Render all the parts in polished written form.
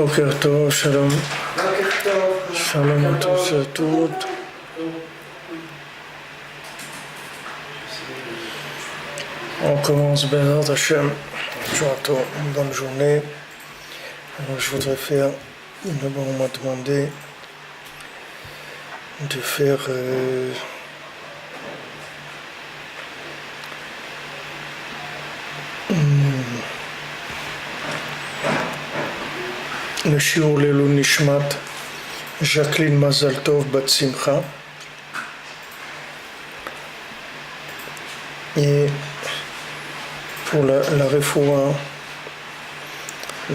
Boker Tov, Shalom. Shalom à tous et à toutes. On commence Bezrat Hashem. Bientôt une bonne journée. Alors, je voudrais faire, d'abord on m'a demandé de faire le shiur Lelou Nishmat Jacqueline Mazal Tov Bat Simcha et pour la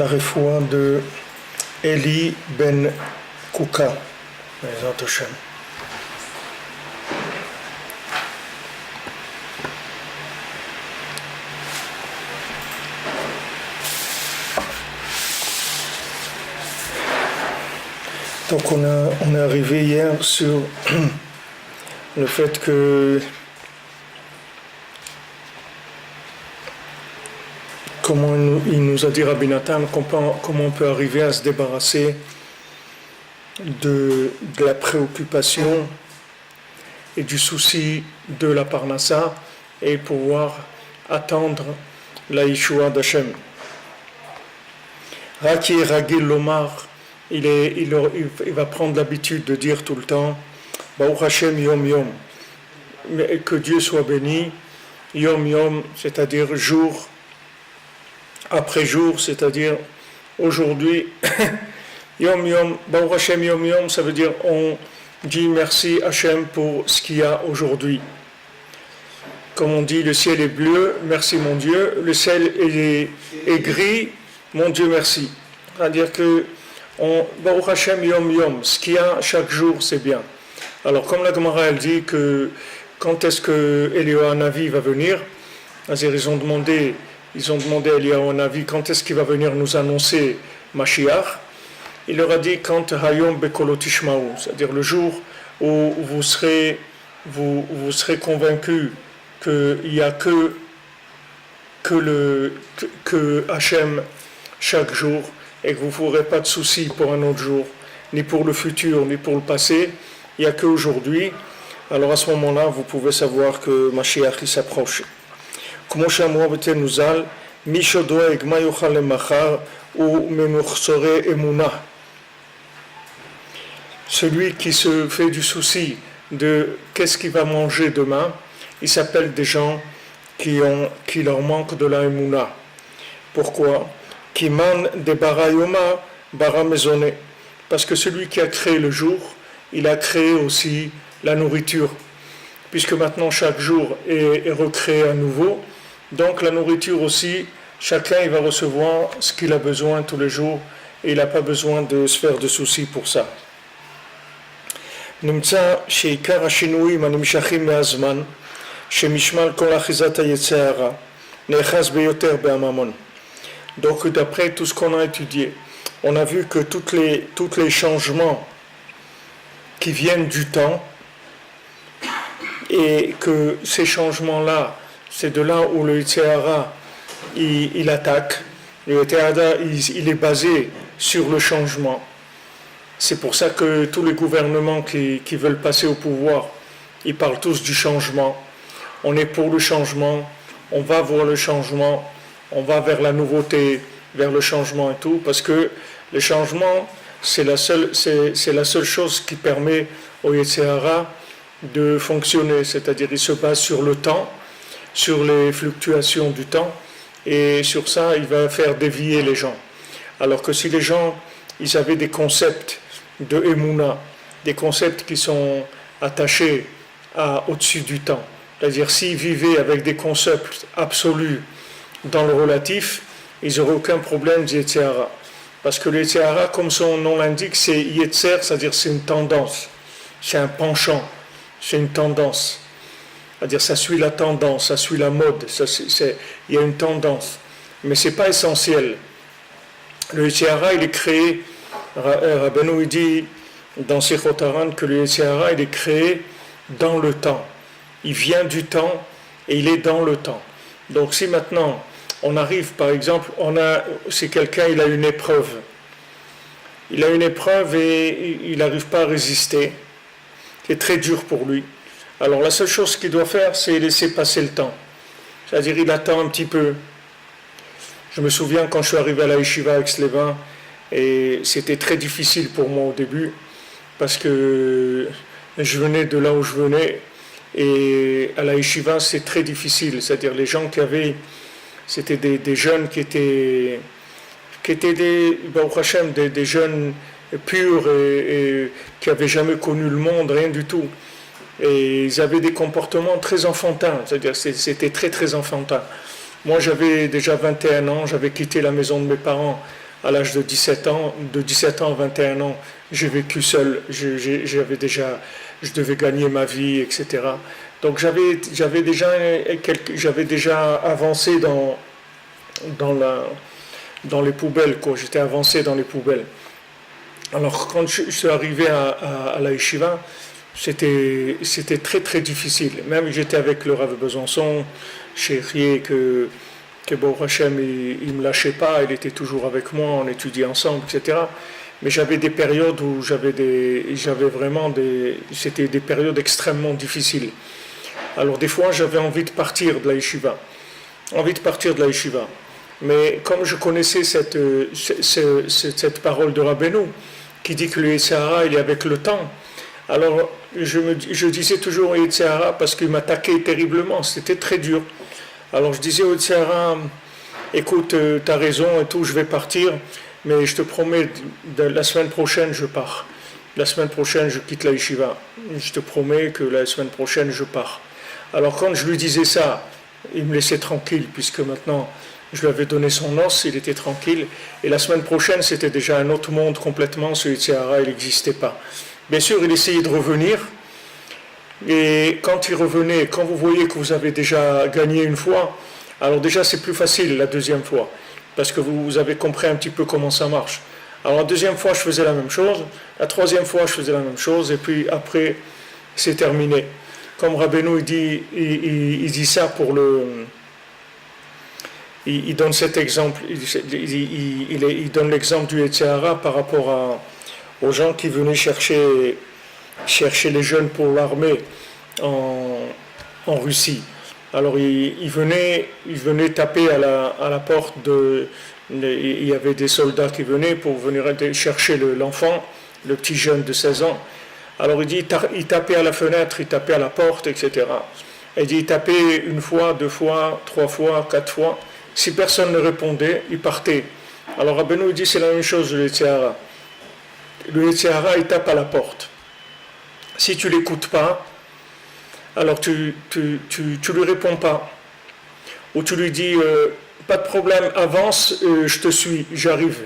refoua de Eli Ben Kouka. Bezrat Hashem. Donc on est arrivé hier sur le fait que comment il nous a dit Rabbi Nathan comment on peut arriver à se débarrasser de la préoccupation et du souci de la Parnassa et pouvoir attendre la Yeshua d'Hachem. Raki Ragil Lomar, il va prendre l'habitude de dire tout le temps Baruch Hashem Yom Yom, que Dieu soit béni, Yom Yom, c'est-à-dire jour après jour, c'est-à-dire aujourd'hui. Yom Yom, Baruch Hashem Yom Yom, ça veut dire on dit merci Hashem pour ce qu'il y a aujourd'hui. Comme on dit, le ciel est bleu, merci mon Dieu, le ciel est gris, mon Dieu merci. C'est-à-dire que Baruch Hashem Yom Yom, ce qu'il y a chaque jour, c'est bien. Alors, comme la Gemara elle dit que quand est-ce que Eliyahu Hanavi va venir, ils ont demandé à Eliyahu Hanavi quand est-ce qu'il va venir nous annoncer Mashiach. Il leur a dit quand Hayom Bekolo Tishmaou, c'est-à-dire le jour où vous serez convaincus qu'il n'y a que Hashem chaque jour, et que vous ne ferez pas de soucis pour un autre jour, ni pour le futur, ni pour le passé, il n'y a qu'aujourd'hui. Alors à ce moment-là, vous pouvez savoir que Mashiach s'approche. Comme Shamoua Betenuzal, Mishodoa Egma Yochal Lemachar ou Menuchsore Emuna. Celui qui se fait du souci de qu'est-ce qu'il va manger demain, il s'appelle des gens qui leur manque de la Emuna. Pourquoi? Kiman de Barayoma Bara Maisonné. Parce que celui qui a créé le jour, il a créé aussi la nourriture. Puisque maintenant chaque jour est recréé à nouveau, donc la nourriture aussi, chacun il va recevoir ce qu'il a besoin tous les jours et il n'a pas besoin de se faire de soucis pour ça. נמצא שעיקר השינויים הנמשכים מהזמן שמשמל כל אחיזת היצר הרע נאחז ביותר בהממון. Donc d'après tout ce qu'on a étudié, on a vu que tous les changements qui viennent du temps et que ces changements-là, c'est de là où le Yetzer Hara il attaque. Le Yetzer Hara il est basé sur le changement. C'est pour ça que tous les gouvernements qui veulent passer au pouvoir, ils parlent tous du changement. On est pour le changement, on va voir le changement, on va vers la nouveauté, vers le changement et tout, parce que le changement, c'est la seule chose qui permet au Yetzer Hara de fonctionner, c'est-à-dire il se base sur le temps, sur les fluctuations du temps, et sur ça, il va faire dévier les gens. Alors que si les gens, ils avaient des concepts de Emouna, des concepts qui sont attachés au-dessus du temps, c'est-à-dire s'ils vivaient avec des concepts absolus dans le relatif, ils n'auraient aucun problème du Yetzer Hara. Parce que le Yetzer Hara, comme son nom l'indique, c'est Yetzer, c'est-à-dire c'est une tendance, c'est un penchant, c'est une tendance. C'est-à-dire ça suit la tendance, ça suit la mode, il y a une tendance. Mais ce n'est pas essentiel. Le Yetzer Hara, il est créé, Rabbeinu dit dans Sichot Haran que le Yetzer Hara, il est créé dans le temps. Il vient du temps et il est dans le temps. Donc si maintenant on arrive, par exemple, si quelqu'un il a une épreuve, il a une épreuve et il n'arrive pas à résister. C'est très dur pour lui. Alors la seule chose qu'il doit faire, c'est laisser passer le temps. C'est-à-dire il attend un petit peu. Je me souviens quand je suis arrivé à la Yeshiva avec Aix-les-Bains, et c'était très difficile pour moi au début, parce que je venais de là où je venais, et à la Yeshiva c'est très difficile. C'est-à-dire les gens qui avaient, c'était des jeunes qui étaient Baruch Hashem, des jeunes purs et qui n'avaient jamais connu le monde, rien du tout. Et ils avaient des comportements très enfantins, c'est-à-dire c'était très très enfantin. Moi j'avais déjà 21 ans, j'avais quitté la maison de mes parents à l'âge de 17 ans. De 17 ans à 21 ans, j'ai vécu seul, je devais gagner ma vie, etc. Donc j'avais déjà avancé dans les poubelles, quoi. J'étais avancé dans les poubelles. Alors quand je suis arrivé à la Yeshiva, c'était très très difficile. Même j'étais avec le Rav Besançon, chéri, que Baruch Hashem, il ne me lâchait pas, il était toujours avec moi, on étudiait ensemble, etc. Mais j'avais des périodes où c'était des périodes extrêmement difficiles. Alors des fois j'avais envie de partir de la Yeshiva, Mais comme je connaissais cette parole de Rabbeinu, qui dit que le Yetzirah, il est avec le temps, alors je disais toujours au Yetzirah, parce qu'il m'attaquait terriblement, c'était très dur. Alors je disais au Yetzirah, écoute, tu as raison et tout, je vais partir, mais je te promets, la semaine prochaine je pars. La semaine prochaine je quitte la Yeshiva. Je te promets que la semaine prochaine je pars. Alors quand je lui disais ça, il me laissait tranquille, puisque maintenant je lui avais donné son os, il était tranquille. Et la semaine prochaine, c'était déjà un autre monde complètement, ce Yetzirah, il n'existait pas. Bien sûr, il essayait de revenir. Et quand il revenait, quand vous voyez que vous avez déjà gagné une fois, alors déjà c'est plus facile la deuxième fois, parce que vous avez compris un petit peu comment ça marche. Alors la deuxième fois, je faisais la même chose. La troisième fois, je faisais la même chose. Et puis après, c'est terminé. Comme Rabbeinu, il dit ça pour le... Il donne cet exemple, il donne l'exemple du Yetzirah par rapport aux gens qui venaient chercher les jeunes pour l'armée en Russie. Alors il venait taper à la porte il y avait des soldats qui venaient pour venir chercher l'enfant, le petit jeune de 16 ans. Alors il dit, il tapait à la fenêtre, il tapait à la porte, etc. Il dit, il tapait une fois, deux fois, trois fois, quatre fois. Si personne ne répondait, il partait. Alors Rabbeinu dit c'est la même chose le Yetzirah. Le Yetzirah, il tape à la porte. Si tu ne l'écoutes pas, alors tu lui réponds pas. Ou tu lui dis pas de problème, avance, je te suis, j'arrive.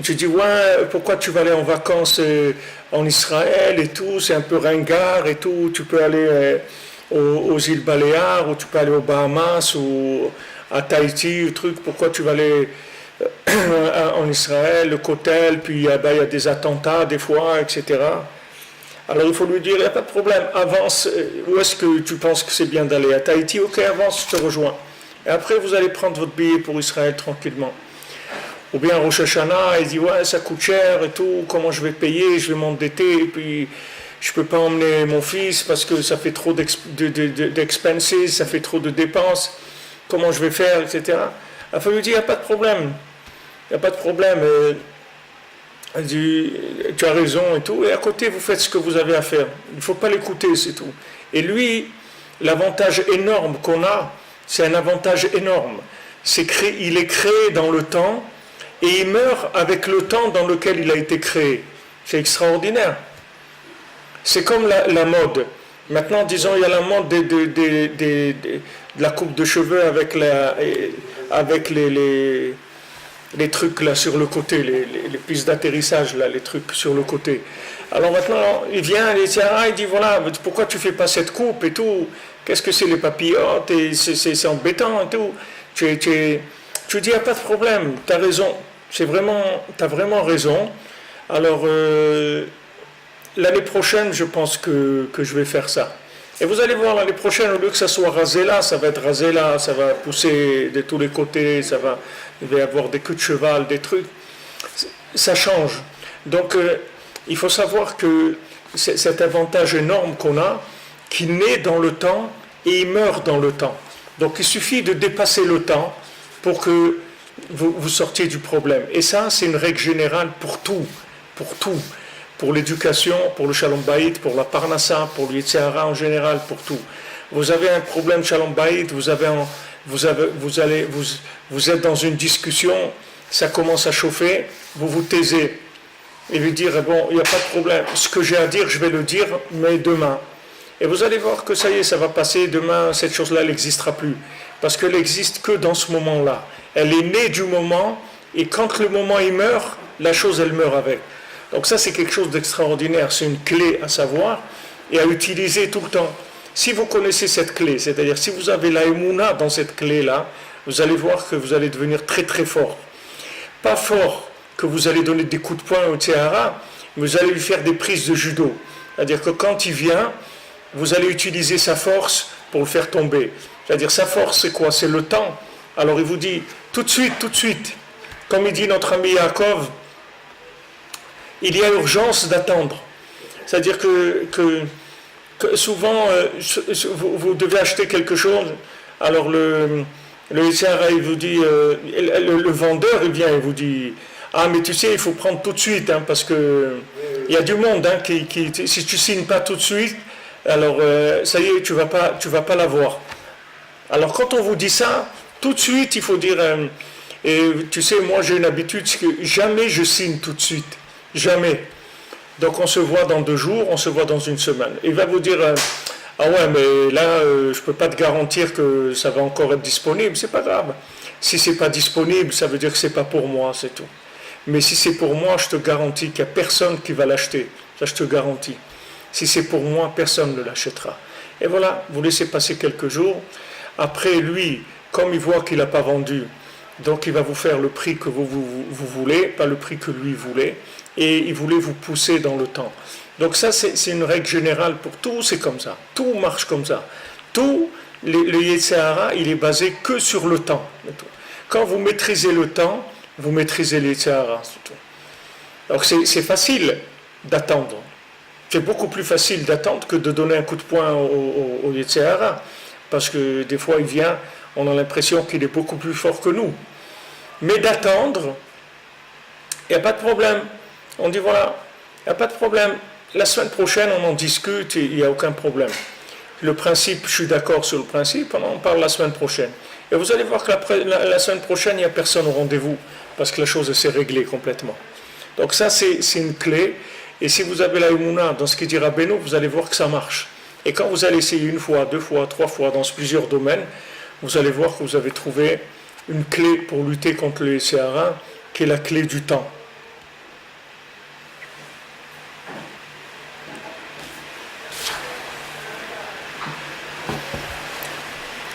Tu dis ouais, pourquoi tu vas aller en vacances en Israël et tout, c'est un peu ringard et tout, tu peux aller aux îles Baléares, ou tu peux aller aux Bahamas, ou à Tahiti, pourquoi tu vas aller en Israël, le Kotel, puis il y a des attentats des fois, etc. Alors il faut lui dire, il n'y a pas de problème, avance, où est-ce que tu penses que c'est bien d'aller? À Tahiti, ok, avance, je te rejoins. Et après vous allez prendre votre billet pour Israël tranquillement. Ou bien Rosh Hashanah, il dit, ouais, ça coûte cher et tout, comment je vais payer, je vais m'endetter, et puis... je ne peux pas emmener mon fils parce que ça fait trop d'expenses, ça fait trop de dépenses, comment je vais faire, etc. Il faut lui dire, il n'y a pas de problème, il n'y a pas de problème, tu as raison et tout, et à côté vous faites ce que vous avez à faire, il ne faut pas l'écouter, c'est tout. Et lui, l'avantage énorme qu'on a, c'est un avantage énorme, il est créé dans le temps, et il meurt avec le temps dans lequel il a été créé. C'est extraordinaire. C'est comme la mode. Maintenant, disons, il y a la mode de la coupe de cheveux avec les trucs là sur le côté, les pistes d'atterrissage là, les trucs sur le côté. Alors maintenant, il vient, il dit voilà, pourquoi tu fais pas cette coupe et tout? Qu'est-ce que c'est les papillotes? C'est embêtant et tout. Tu dis, il n'y a pas de problème, tu as raison. Tu as vraiment raison. Alors, l'année prochaine, je pense que je vais faire ça. Et vous allez voir, l'année prochaine, au lieu que ça soit rasé là, ça va être rasé là, ça va pousser de tous les côtés, il va y avoir des queues de cheval, des trucs. ça change. Donc, il faut savoir que cet avantage énorme qu'on a, qui naît dans le temps et il meurt dans le temps. Donc, il suffit de dépasser le temps pour que vous sortiez du problème. Et ça, c'est une règle générale pour tout, pour tout. Pour l'éducation, pour le Shalom Bayit, pour la Parnassa, pour le Yetzer Hara en général, pour tout. Vous avez un problème Shalom Bayit, vous êtes dans une discussion, ça commence à chauffer, vous vous taisez et vous dire bon, il n'y a pas de problème, ce que j'ai à dire, je vais le dire, mais demain. Et vous allez voir que ça y est, ça va passer, demain, cette chose-là, elle n'existera plus. Parce qu'elle n'existe que dans ce moment-là. Elle est née du moment, et quand le moment il meurt, la chose, elle meurt avec. Donc ça, c'est quelque chose d'extraordinaire, c'est une clé à savoir et à utiliser tout le temps. Si vous connaissez cette clé, c'est-à-dire si vous avez la émouna dans cette clé-là, vous allez voir que vous allez devenir très très fort. Pas fort que vous allez donner des coups de poing au Tihara, mais vous allez lui faire des prises de judo. C'est-à-dire que quand il vient, vous allez utiliser sa force pour le faire tomber. C'est-à-dire sa force, c'est quoi? C'est le temps. Alors il vous dit, tout de suite, comme il dit notre ami Yaakov, il y a urgence d'attendre. C'est-à-dire que souvent, vous devez acheter quelque chose, alors le SRA, il vous dit, le vendeur, il vient, il vous dit, ah mais tu sais, il faut prendre tout de suite, hein, parce que il y a du monde, hein, si tu signes pas tout de suite, alors ça y est, tu vas pas l'avoir. Alors quand on vous dit ça, tout de suite, il faut dire, et tu sais, moi j'ai une habitude, c'est que jamais je signe tout de suite. Jamais. Donc on se voit dans 2 jours, on se voit dans 1 semaine. Il va vous dire, ah ouais, mais là, je ne peux pas te garantir que ça va encore être disponible, c'est pas grave. Si c'est pas disponible, ça veut dire que c'est pas pour moi, c'est tout. Mais si c'est pour moi, je te garantis qu'il n'y a personne qui va l'acheter. Ça, je te garantis. Si c'est pour moi, personne ne l'achètera. Et voilà, vous laissez passer quelques jours. Après, lui, comme il voit qu'il n'a pas vendu, donc il va vous faire le prix que vous voulez, pas le prix que lui voulait, et il voulait vous pousser dans le temps. Donc ça, c'est une règle générale pour tout, c'est comme ça. Tout marche comme ça. Tout, le Yetzer Hara, il est basé que sur le temps. Quand vous maîtrisez le temps, vous maîtrisez le Yetzer Hara. Donc c'est facile d'attendre. C'est beaucoup plus facile d'attendre que de donner un coup de poing au Yetzer Hara. Parce que des fois, il vient, on a l'impression qu'il est beaucoup plus fort que nous. Mais d'attendre, il n'y a pas de problème. On dit voilà, il n'y a pas de problème. La semaine prochaine, on en discute et il n'y a aucun problème. Le principe, je suis d'accord sur le principe, on en parle la semaine prochaine. Et vous allez voir que la semaine prochaine, il n'y a personne au rendez-vous, parce que la chose s'est réglée complètement. Donc ça, c'est une clé. Et si vous avez la Emouna dans ce qu'il dit Rabbeinu, vous allez voir que ça marche. Et quand vous allez essayer 1 fois, 2 fois, 3 fois, dans plusieurs domaines, vous allez voir que vous avez trouvé une clé pour lutter contre le Yetzer Hara, qui est la clé du temps.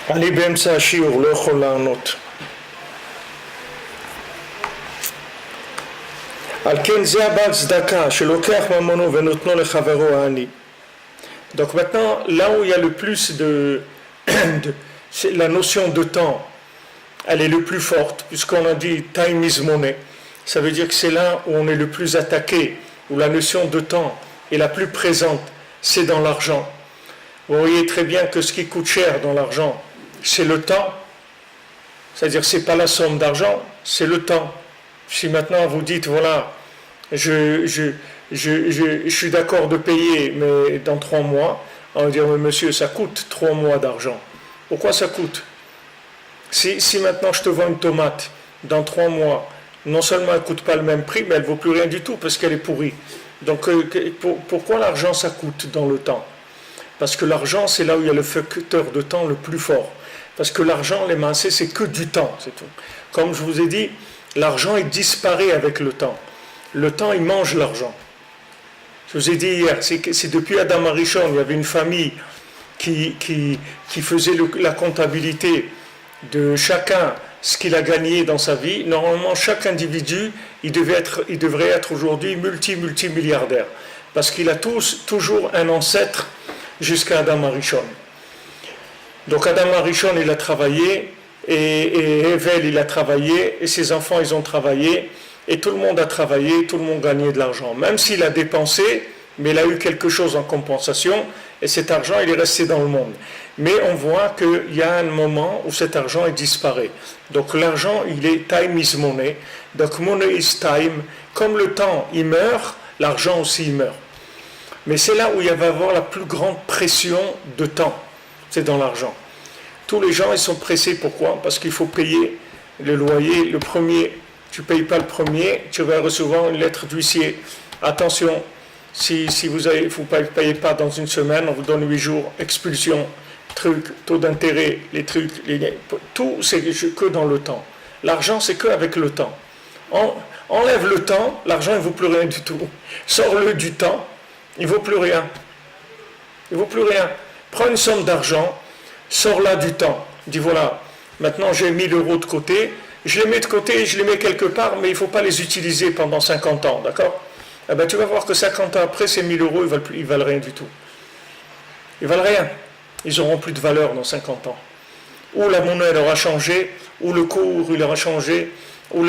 אני באמצע השיעור, לא יכול לענות. על כן זה הבעל צדקה שלוקח ממונו ונותנו לחברו העני. Donc maintenant, là où il y a le plus la notion de temps, elle est le plus forte, puisqu'on a dit time is money. Ça veut dire que c'est là où on est le plus attaqué, où la notion de temps est la plus présente, c'est dans l'argent. Vous voyez très bien que ce qui coûte cher dans l'argent, c'est le temps. C'est-à-dire que ce n'est pas la somme d'argent, c'est le temps. Si maintenant vous dites, voilà, je suis d'accord de payer, mais dans 3 mois, on va dire, mais monsieur, ça coûte 3 mois d'argent. Pourquoi ça coûte? Si maintenant je te vends une tomate, dans 3 mois, non seulement elle ne coûte pas le même prix, mais elle ne vaut plus rien du tout parce qu'elle est pourrie. Donc pourquoi l'argent ça coûte dans le temps? Parce que l'argent, c'est là où il y a le facteur de temps le plus fort. Parce que l'argent, les massés, c'est que du temps, c'est tout. Comme je vous ai dit, l'argent, il disparaît avec le temps. Le temps, il mange l'argent. Je vous ai dit hier, c'est depuis Adam Arishon, il y avait une famille qui faisait la comptabilité de chacun, ce qu'il a gagné dans sa vie. Normalement, chaque individu, il devrait être aujourd'hui multimilliardaire. Parce qu'il a toujours un ancêtre jusqu'à Adam Arishon. Donc Adam Arishon, il a travaillé, et Hevel, il a travaillé, et ses enfants, ils ont travaillé, et tout le monde a travaillé, tout le monde a gagné de l'argent. Même s'il a dépensé, mais il a eu quelque chose en compensation, et cet argent, il est resté dans le monde. Mais on voit qu'il y a un moment où cet argent il disparaît. Donc l'argent, il est time is money. Donc money is time. Comme le temps, il meurt, l'argent aussi, il meurt. Mais c'est là où il va y avoir la plus grande pression de temps. C'est dans l'argent. Tous les gens, ils sont pressés. Pourquoi? Parce qu'il faut payer le loyer. Le premier, tu ne payes pas le premier, tu vas recevoir une lettre d'huissier. Attention, si vous ne payez pas dans une semaine, on vous donne 8 jours, expulsion, truc, taux d'intérêt, les trucs, tout c'est que dans le temps. L'argent, c'est qu'avec le temps. Enlève le temps, l'argent ne vaut plus rien du tout. Sors-le du temps, il ne vaut plus rien. Il ne vaut plus rien. Prends une somme d'argent, sors-la du temps. Dis voilà, maintenant j'ai 1000 euros de côté, je les mets de côté, je les mets quelque part, mais il ne faut pas les utiliser pendant 50 ans, d'accord? Eh bien, tu vas voir que 50 ans après, ces 1000 euros, ils ne valent rien du tout. Ils ne valent rien. Ils n'auront plus de valeur dans 50 ans. Ou la monnaie elle aura changé, ou le cours il aura changé, ou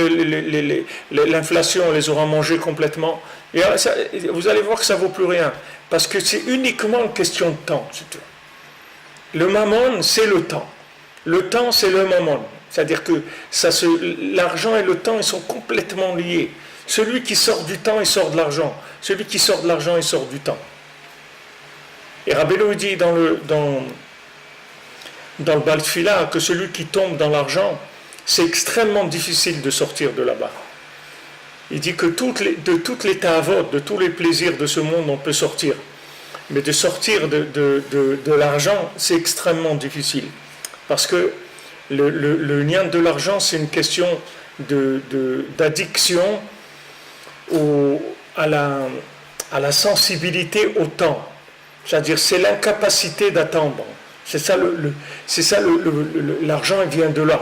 l'inflation les aura mangés complètement. Et ça, vous allez voir que ça ne vaut plus rien. Parce que c'est uniquement une question de temps. Le mammon, c'est le temps. Le temps, c'est le mammon. C'est-à-dire que l'argent et le temps, ils sont complètement liés. Celui qui sort du temps, il sort de l'argent. Celui qui sort de l'argent, il sort du temps. Et Rabbeinu dit dans le Baal Tefila que celui qui tombe dans l'argent, c'est extrêmement difficile de sortir de là-bas. Il dit que de toutes les ta'avot, de tous les plaisirs de ce monde, on peut sortir. Mais de sortir de l'argent, c'est extrêmement difficile. Parce que le lien de l'argent, c'est une question d'addiction à la sensibilité au temps. C'est-à-dire, c'est l'incapacité d'attendre. L'argent, il vient de là.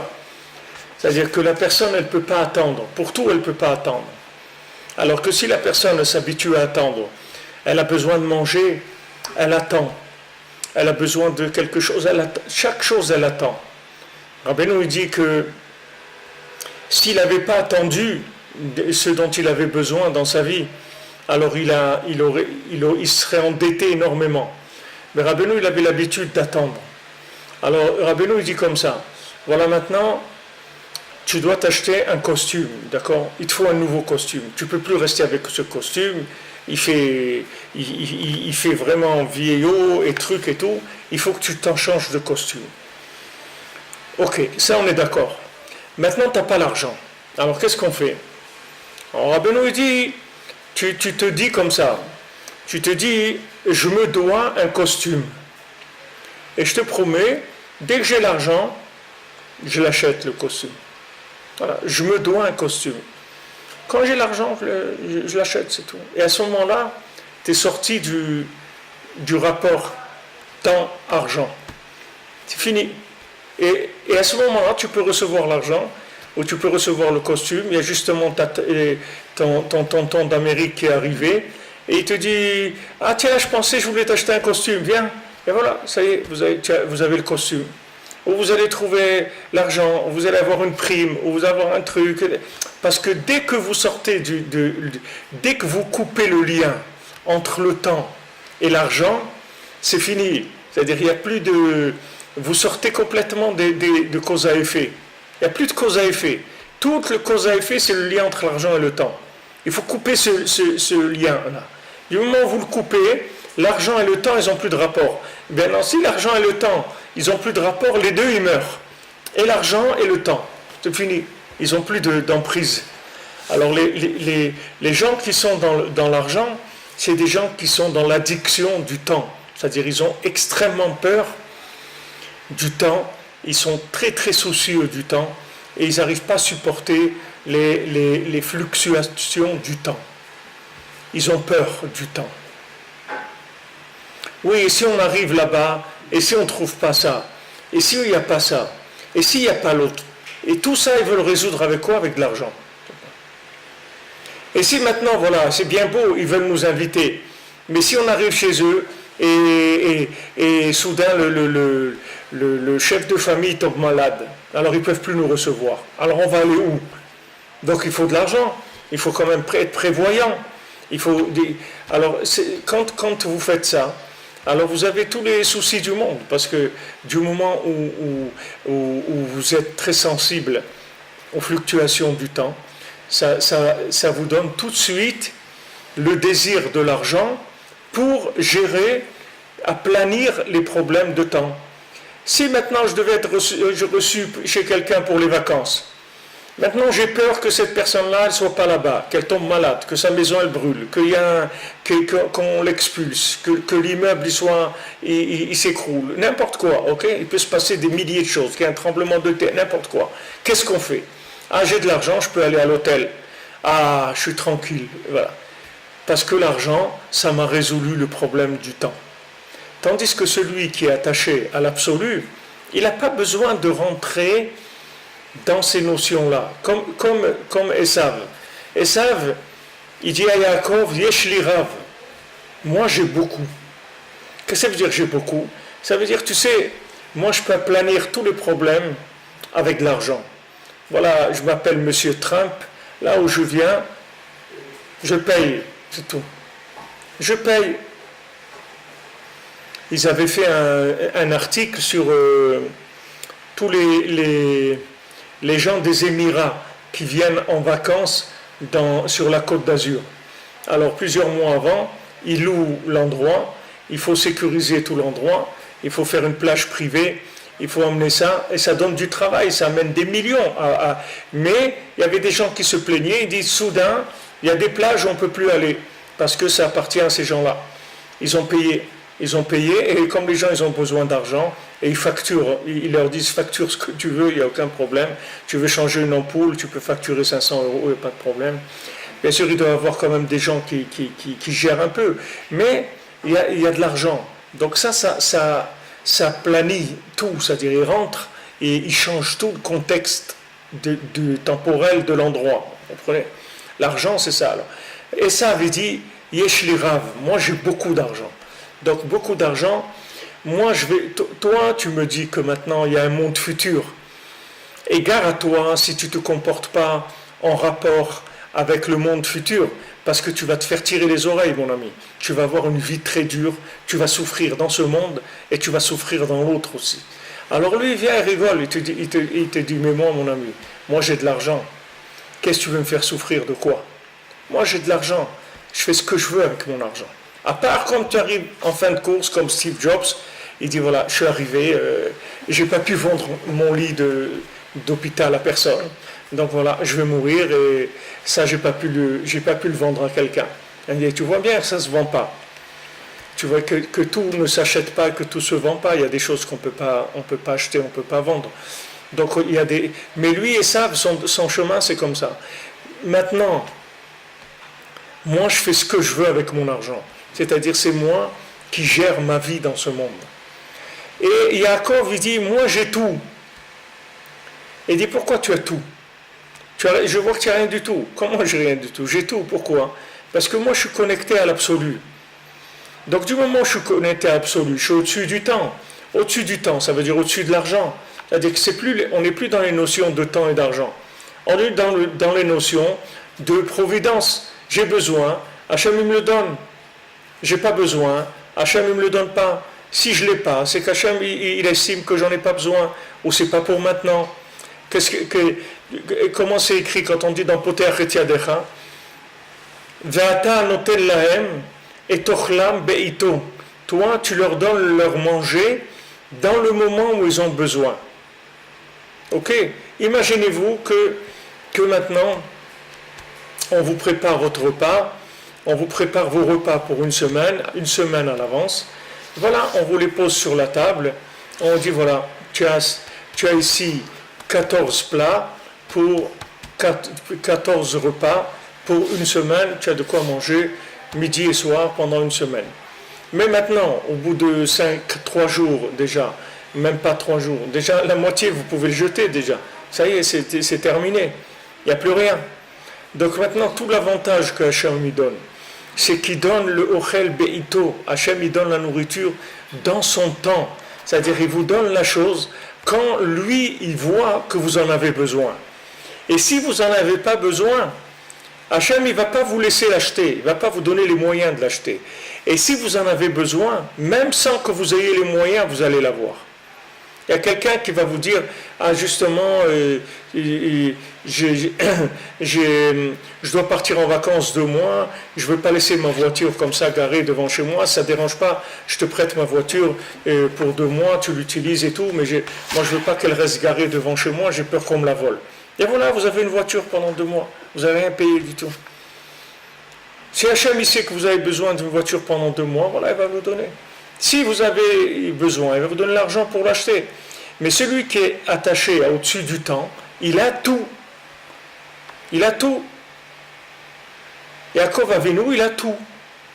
C'est-à-dire que la personne, elle ne peut pas attendre. Pour tout, elle ne peut pas attendre. Alors que si la personne s'habitue à attendre, elle a besoin de manger, elle attend. Elle a besoin de quelque chose, chaque chose, elle attend. Rabbeinu dit que s'il n'avait pas attendu ce dont il avait besoin dans sa vie, alors il serait endetté énormément. Mais Rabbeinu, il avait l'habitude d'attendre. Alors Rabbeinu, il dit comme ça, voilà maintenant, tu dois t'acheter un costume, d'accord? Il te faut un nouveau costume. Tu ne peux plus rester avec ce costume, il fait vraiment vieillot et truc et tout, il faut que tu t'en changes de costume. Ok, ça on est d'accord. Maintenant, tu n'as pas l'argent. Alors qu'est-ce qu'on fait? Alors Rabbeinu dit, tu te dis comme ça, tu te dis, je me dois un costume. Et je te promets, dès que j'ai l'argent, je l'achète le costume. Voilà, je me dois un costume. Quand j'ai l'argent, je l'achète, c'est tout. Et à ce moment-là, tu es sorti du rapport temps-argent. C'est fini. Et à ce moment-là, tu peux recevoir l'argent, ou tu peux recevoir le costume. Il y a justement ton tonton d'Amérique qui est arrivé, et il te dit, ah tiens, je voulais t'acheter un costume, viens. Et voilà, ça y est, vous avez le costume. Ou vous allez trouver l'argent, ou vous allez avoir une prime, ou vous allez avoir un truc. Parce que dès que vous sortez dès que vous coupez le lien entre le temps et l'argent, c'est fini. C'est-à-dire il n'y a plus de... Vous sortez complètement de cause à effet. Il n'y a plus de cause à effet. Toute le cause à effet, c'est le lien entre l'argent et le temps. Il faut couper ce lien-là. Du moment où vous le coupez, l'argent et le temps, ils n'ont plus de rapport. Bien non, si l'argent et le temps, ils n'ont plus de rapport, les deux, ils meurent. Et l'argent et le temps. C'est fini. Ils n'ont plus d'emprise. Alors, les gens qui sont dans l'argent, c'est des gens qui sont dans l'addiction du temps. C'est-à-dire, ils ont extrêmement peur du temps. Ils sont très, très soucieux du temps. Et ils n'arrivent pas à supporter les fluctuations du temps. Ils ont peur du temps. Oui, et si on arrive là-bas, et si on ne trouve pas ça, et s'il n'y a pas ça, et s'il n'y a pas l'autre, et tout ça, ils veulent résoudre avec quoi? Avec de l'argent. Et si maintenant, voilà, c'est bien beau, ils veulent nous inviter, mais si on arrive chez eux, et soudain le chef de famille tombe malade, alors ils ne peuvent plus nous recevoir. Alors on va aller où? Donc il faut de l'argent. Il faut quand même être prévoyant. Alors, quand vous faites ça, alors vous avez tous les soucis du monde, parce que du moment où vous êtes très sensible aux fluctuations du temps, ça vous donne tout de suite le désir de l'argent pour gérer, aplanir les problèmes de temps. Si maintenant je devais être reçu chez quelqu'un pour les vacances, maintenant j'ai peur que cette personne-là ne soit pas là-bas, qu'elle tombe malade, que sa maison elle brûle, qu'on l'expulse, que l'immeuble il s'écroule, n'importe quoi, ok? Il peut se passer des milliers de choses, qu'il y ait un tremblement de terre, n'importe quoi. Qu'est-ce qu'on fait? Ah, j'ai de l'argent, je peux aller à l'hôtel. Ah, je suis tranquille, voilà. Parce que l'argent, ça m'a résolu le problème du temps. Tandis que celui qui est attaché à l'absolu, il n'a pas besoin de rentrer dans ces notions-là, comme Esav. Esav, il dit à Yaakov, Yesh li rav. Moi j'ai beaucoup. Qu'est-ce que ça veut dire j'ai beaucoup? Ça veut dire, tu sais, moi je peux aplanir tous les problèmes avec l'argent. Voilà, je m'appelle Monsieur Trump, là où je viens, je paye, c'est tout. Je paye. Ils avaient fait un article sur tous les gens des Émirats qui viennent en vacances sur la Côte d'Azur. Alors plusieurs mois avant, ils louent l'endroit, il faut sécuriser tout l'endroit, il faut faire une plage privée, il faut emmener ça, et ça donne du travail, ça amène des millions. Mais il y avait des gens qui se plaignaient, ils disent soudain, il y a des plages où on ne peut plus aller, parce que ça appartient à ces gens-là. Ils ont payé, et comme les gens ils ont besoin d'argent, et ils facturent, ils leur disent facture ce que tu veux, il n'y a aucun problème. Tu veux changer une ampoule, tu peux facturer 500 euros, il n'y a pas de problème. Bien sûr, il doit y avoir quand même des gens qui gèrent un peu, mais il y a de l'argent. Donc ça planifie tout, c'est-à-dire il rentre et il change tout le contexte du temporel de l'endroit. Vous comprenez? L'argent, c'est ça. Alors. Et ça avait dit, Yesh li rav, moi j'ai beaucoup d'argent. Donc beaucoup d'argent, moi toi tu me dis que maintenant il y a un monde futur. Et gare à toi si tu ne te comportes pas en rapport avec le monde futur, parce que tu vas te faire tirer les oreilles, mon ami. Tu vas avoir une vie très dure, tu vas souffrir dans ce monde et tu vas souffrir dans l'autre aussi. Alors lui, il vient et rigole, il te dit, mais moi, mon ami, moi j'ai de l'argent. Qu'est-ce que tu veux me faire souffrir de quoi? Moi j'ai de l'argent, je fais ce que je veux avec mon argent. À part quand tu arrives en fin de course, comme Steve Jobs, il dit, voilà, je suis arrivé, j'ai pas pu vendre mon lit d'hôpital à personne. Donc voilà, je vais mourir et ça, j'ai pas pu le vendre à quelqu'un. Et tu vois bien, ça ne se vend pas. Tu vois que tout ne s'achète pas, que tout ne se vend pas. Il y a des choses qu'on peut pas acheter, on ne peut pas vendre. Donc il y a des. Mais lui et ça, son chemin, c'est comme ça. Maintenant, moi, je fais ce que je veux avec mon argent. C'est-à-dire, c'est moi qui gère ma vie dans ce monde. Et Yaakov, il dit, moi, j'ai tout. Il dit, pourquoi tu as tout? Je vois que tu n'as rien du tout. Comment j'ai rien du tout? J'ai tout. Pourquoi? Parce que moi, je suis connecté à l'absolu. Donc, du moment où je suis connecté à l'absolu, je suis au-dessus du temps. Au-dessus du temps, ça veut dire au-dessus de l'argent. C'est-à-dire on n'est plus dans les notions de temps et d'argent. On est dans les notions de providence. J'ai besoin, Hachem il me le donne. J'ai pas besoin, Hachem il me le donne pas. Si je l'ai pas, c'est qu'Hachem il estime que j'en ai pas besoin, ou c'est pas pour maintenant. Comment c'est écrit quand on dit dans Poteach et Yadecha? Ve'ata noten lahem et tochlam be'ito. Toi, tu leur donnes leur manger dans le moment où ils ont besoin. Ok? Imaginez-vous que maintenant, on vous prépare votre repas, on vous prépare vos repas pour une semaine à l'avance. Voilà, on vous les pose sur la table. On dit voilà, tu as ici 14 plats pour 14 repas pour une semaine. Tu as de quoi manger midi et soir pendant une semaine. Mais maintenant, au bout de 3 jours déjà, même pas 3 jours, déjà la moitié vous pouvez le jeter déjà. Ça y est, c'est terminé. Il n'y a plus rien. Donc maintenant, tout l'avantage que Hachem lui donne, c'est qu'il donne le Ochel Be'ito. Hachem, il donne la nourriture dans son temps. C'est-à-dire, il vous donne la chose quand lui, il voit que vous en avez besoin. Et si vous n'en avez pas besoin, Hachem, il ne va pas vous laisser l'acheter, il ne va pas vous donner les moyens de l'acheter. Et si vous en avez besoin, même sans que vous ayez les moyens, vous allez l'avoir. Il y a quelqu'un qui va vous dire, ah justement, je dois partir en vacances 2 mois, je ne veux pas laisser ma voiture comme ça garée devant chez moi, ça ne dérange pas, je te prête ma voiture pour 2 mois, tu l'utilises et tout, mais moi je ne veux pas qu'elle reste garée devant chez moi, j'ai peur qu'on me la vole. Et voilà, vous avez une voiture pendant 2 mois, vous n'avez rien payé du tout. Si Hachem il sait que vous avez besoin d'une voiture pendant 2 mois, voilà, il va vous donner. Si vous avez besoin, il va vous donner l'argent pour l'acheter. Mais celui qui est attaché au-dessus du temps, il a tout. Il a tout. Yaakov Avinu, il a tout.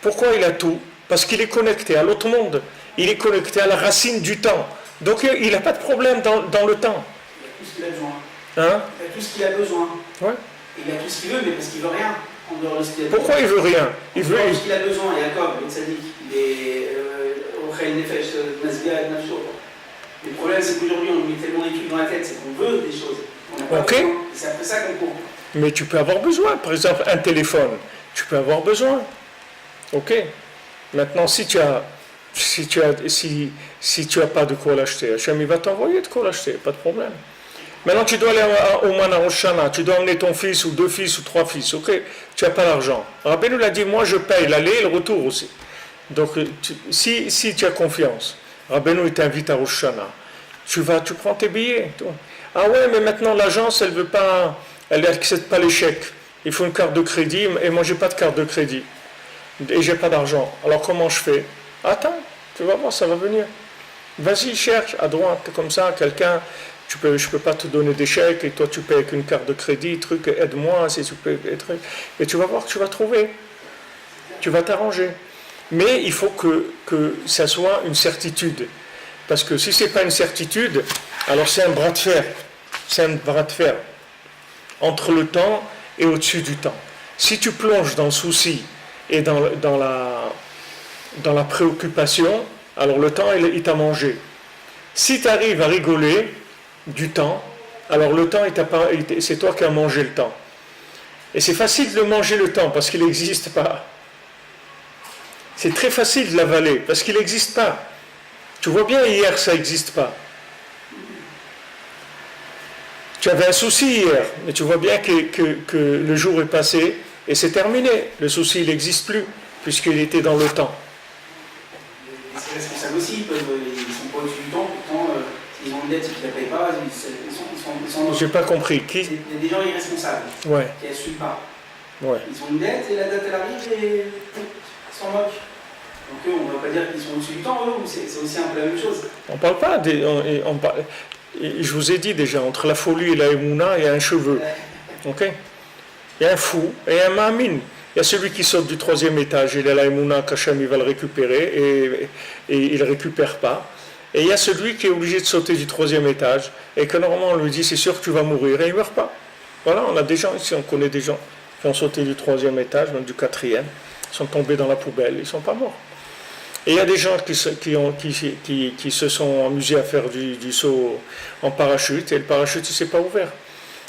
Pourquoi il a tout? Parce qu'il est connecté à l'autre monde. Il est connecté à la racine du temps. Donc il n'a pas de problème dans le temps. Il a tout ce qu'il a besoin. Hein? Il a tout ce qu'il a besoin. Ouais. Il a tout ce qu'il veut, mais parce qu'il veut rien. En dehors de ce qu'il a Pourquoi il veut rien? Il veut tout ce qu'il a besoin. Yaakov, il s'est dit, il est Ochel Nefesh, Nazia et Nafsho. Le problème, c'est qu'aujourd'hui, on met tellement d'études dans la tête, c'est qu'on veut des choses. On n'a pas besoin. C'est après ça qu'on court. Mais tu peux avoir besoin. Par exemple, un téléphone, tu peux avoir besoin. Ok. Maintenant, si tu as pas de quoi l'acheter, Hachem il va t'envoyer de quoi l'acheter, pas de problème. Maintenant, tu dois aller au Mana Roshana, tu dois emmener ton fils ou 2 fils ou 3 fils, ok? Tu n'as pas d'argent. Rabbeinu l'a dit, moi je paye l'aller et le retour aussi. Donc, si tu as confiance, Rabbeinu t'invite à Roshana, tu prends tes billets. Tout. Ah ouais, mais maintenant l'agence, elle n'accepte pas les chèques. Il faut une carte de crédit, et moi j'ai pas de carte de crédit. Et j'ai pas d'argent. Alors comment je fais? Attends, tu vas voir, ça va venir. Vas-y, cherche à droite, comme ça, quelqu'un. Je ne peux pas te donner des chèques et toi tu payes avec une carte de crédit, truc, aide-moi si tu peux, et tu vas voir que tu vas trouver. Tu vas t'arranger. Mais il faut que ça soit une certitude. Parce que si ce n'est pas une certitude, alors c'est un bras de fer. C'est un bras de fer entre le temps et au-dessus du temps. Si tu plonges dans le souci et dans la préoccupation, alors le temps, il t'a mangé. Si tu arrives à rigoler du temps, alors le temps, c'est toi qui as mangé le temps. Et c'est facile de manger le temps parce qu'il n'existe pas. C'est très facile de l'avaler parce qu'il n'existe pas. Tu vois bien, hier, ça n'existe pas. Tu avais un souci hier, mais tu vois bien que le jour est passé et c'est terminé. Le souci, il n'existe plus puisqu'il était dans le temps. Les responsables aussi, ils sont pas au-dessus du temps, pourtant, s'ils ont une dette et qu'ils ne la payent pas, ils sont J'ai pas compris. Qui? Il y a des gens irresponsables Ouais. qui n'assument pas. Ouais. Ils ont une dette et la dette elle arrive et ils s'en moquent. Donc eux, on ne va pas dire qu'ils sont au-dessus du temps, eux, c'est aussi un peu la même chose. On parle pas je vous ai dit déjà, entre la folie et la émouna, il y a un cheveu. Ok? Il y a un fou et un ma'amin. Il y a celui qui saute du 3e étage, il a la émouna qu'Hachem il va le récupérer et il ne récupère pas. Et il y a celui qui est obligé de sauter du 3e étage et que normalement on lui dit c'est sûr que tu vas mourir et il ne meurt pas. Voilà, on a des gens ici, on connaît des gens qui ont sauté du 3e étage, même du 4e, sont tombés dans la poubelle, ils ne sont pas morts. Et il y a des gens qui se sont amusés à faire du saut en parachute et le parachute ne s'est pas ouvert.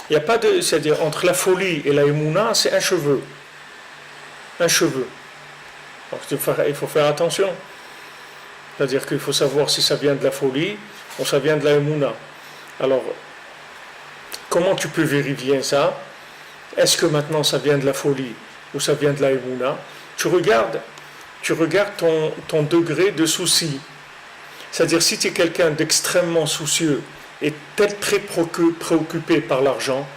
Il n'y a pas de. C'est-à-dire entre la folie et la émouna, c'est un cheveu. Un cheveu. Donc il faut faire attention. C'est-à-dire qu'il faut savoir si ça vient de la folie ou ça vient de la émouna. Alors, comment tu peux vérifier ça? Est-ce que maintenant ça vient de la folie ou ça vient de la émouna? Tu regardes ton degré de souci. C'est-à-dire si tu es quelqu'un d'extrêmement soucieux et très préoccupé par l'argent,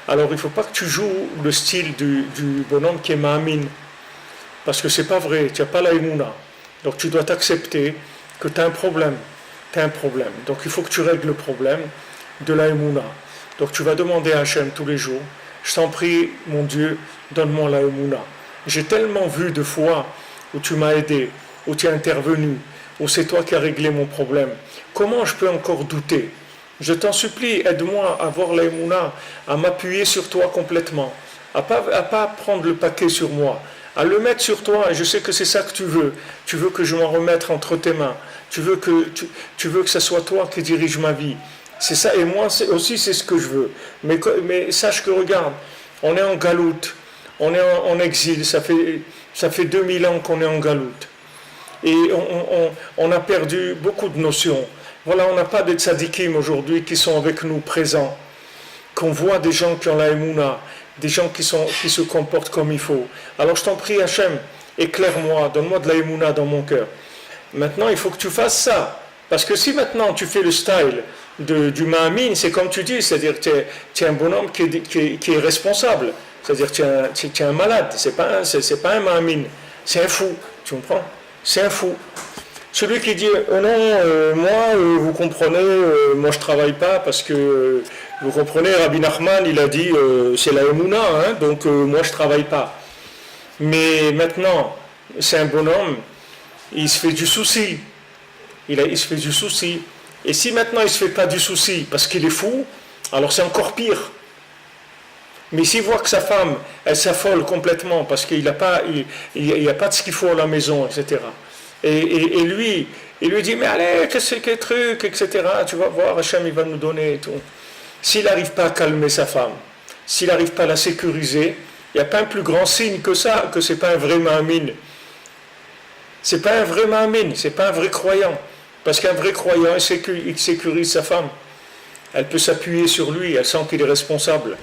alors il ne faut pas que tu joues le style du bonhomme qui est ma'amin. Parce que ce n'est pas vrai, tu n'as pas la émouna. Donc tu dois t'accepter que tu as un problème. Tu as un problème. Donc il faut que tu règles le problème de la émouna. Donc tu vas demander à Hachem tous les jours, je t'en prie, mon Dieu, donne-moi la émouna. J'ai tellement vu de fois où tu m'as aidé, où tu es intervenu, où c'est toi qui as réglé mon problème. Comment je peux encore douter? Je t'en supplie, aide-moi à avoir la émouna, à m'appuyer sur toi complètement, à pas prendre le paquet sur moi, à le mettre sur toi, et je sais que c'est ça que tu veux. Tu veux que je m'en remette entre tes mains. Tu veux que ce soit toi qui dirige ma vie. C'est ça, et moi aussi c'est ce que je veux. Mais sache que regarde, on est en galoute, on est en exil, ça fait 2000 ans qu'on est en galoute. Et on a perdu beaucoup de notions. Voilà, on n'a pas de tzadikim aujourd'hui qui sont avec nous présents, qu'on voit des gens qui ont la émouna, des gens qui se comportent comme il faut. Alors je t'en prie, Hachem, éclaire-moi, donne-moi de la émouna dans mon cœur. Maintenant, il faut que tu fasses ça. Parce que si maintenant tu fais le style du Ma'amin, c'est comme tu dis, c'est-à-dire que tu es un bonhomme qui est responsable. C'est-à-dire que tu es un malade, c'est pas un Ma'amin, c'est un fou, tu comprends? C'est un fou. Celui qui dit non, moi, vous comprenez, moi je travaille pas parce que, vous comprenez, Rabbi Nachman, il a dit c'est la Emouna, hein, donc moi je travaille pas. Mais maintenant, c'est un bonhomme, il se fait du souci. Il se fait du souci. Et si maintenant il ne se fait pas du souci parce qu'il est fou, alors c'est encore pire. Mais s'il voit que sa femme, elle s'affole complètement parce qu'il n'y a pas de ce qu'il faut à la maison, etc. Et lui, il lui dit, mais allez, qu'est-ce que c'est truc, etc. Tu vas voir, Hachem, il va nous donner et tout. S'il n'arrive pas à calmer sa femme, s'il n'arrive pas à la sécuriser, il n'y a pas un plus grand signe que ça, que ce n'est pas un vrai Ma'amin. C'est pas un vrai Ma'amin, c'est pas un vrai croyant. Parce qu'un vrai croyant, il sécurise sa femme. Elle peut s'appuyer sur lui, elle sent qu'il est responsable.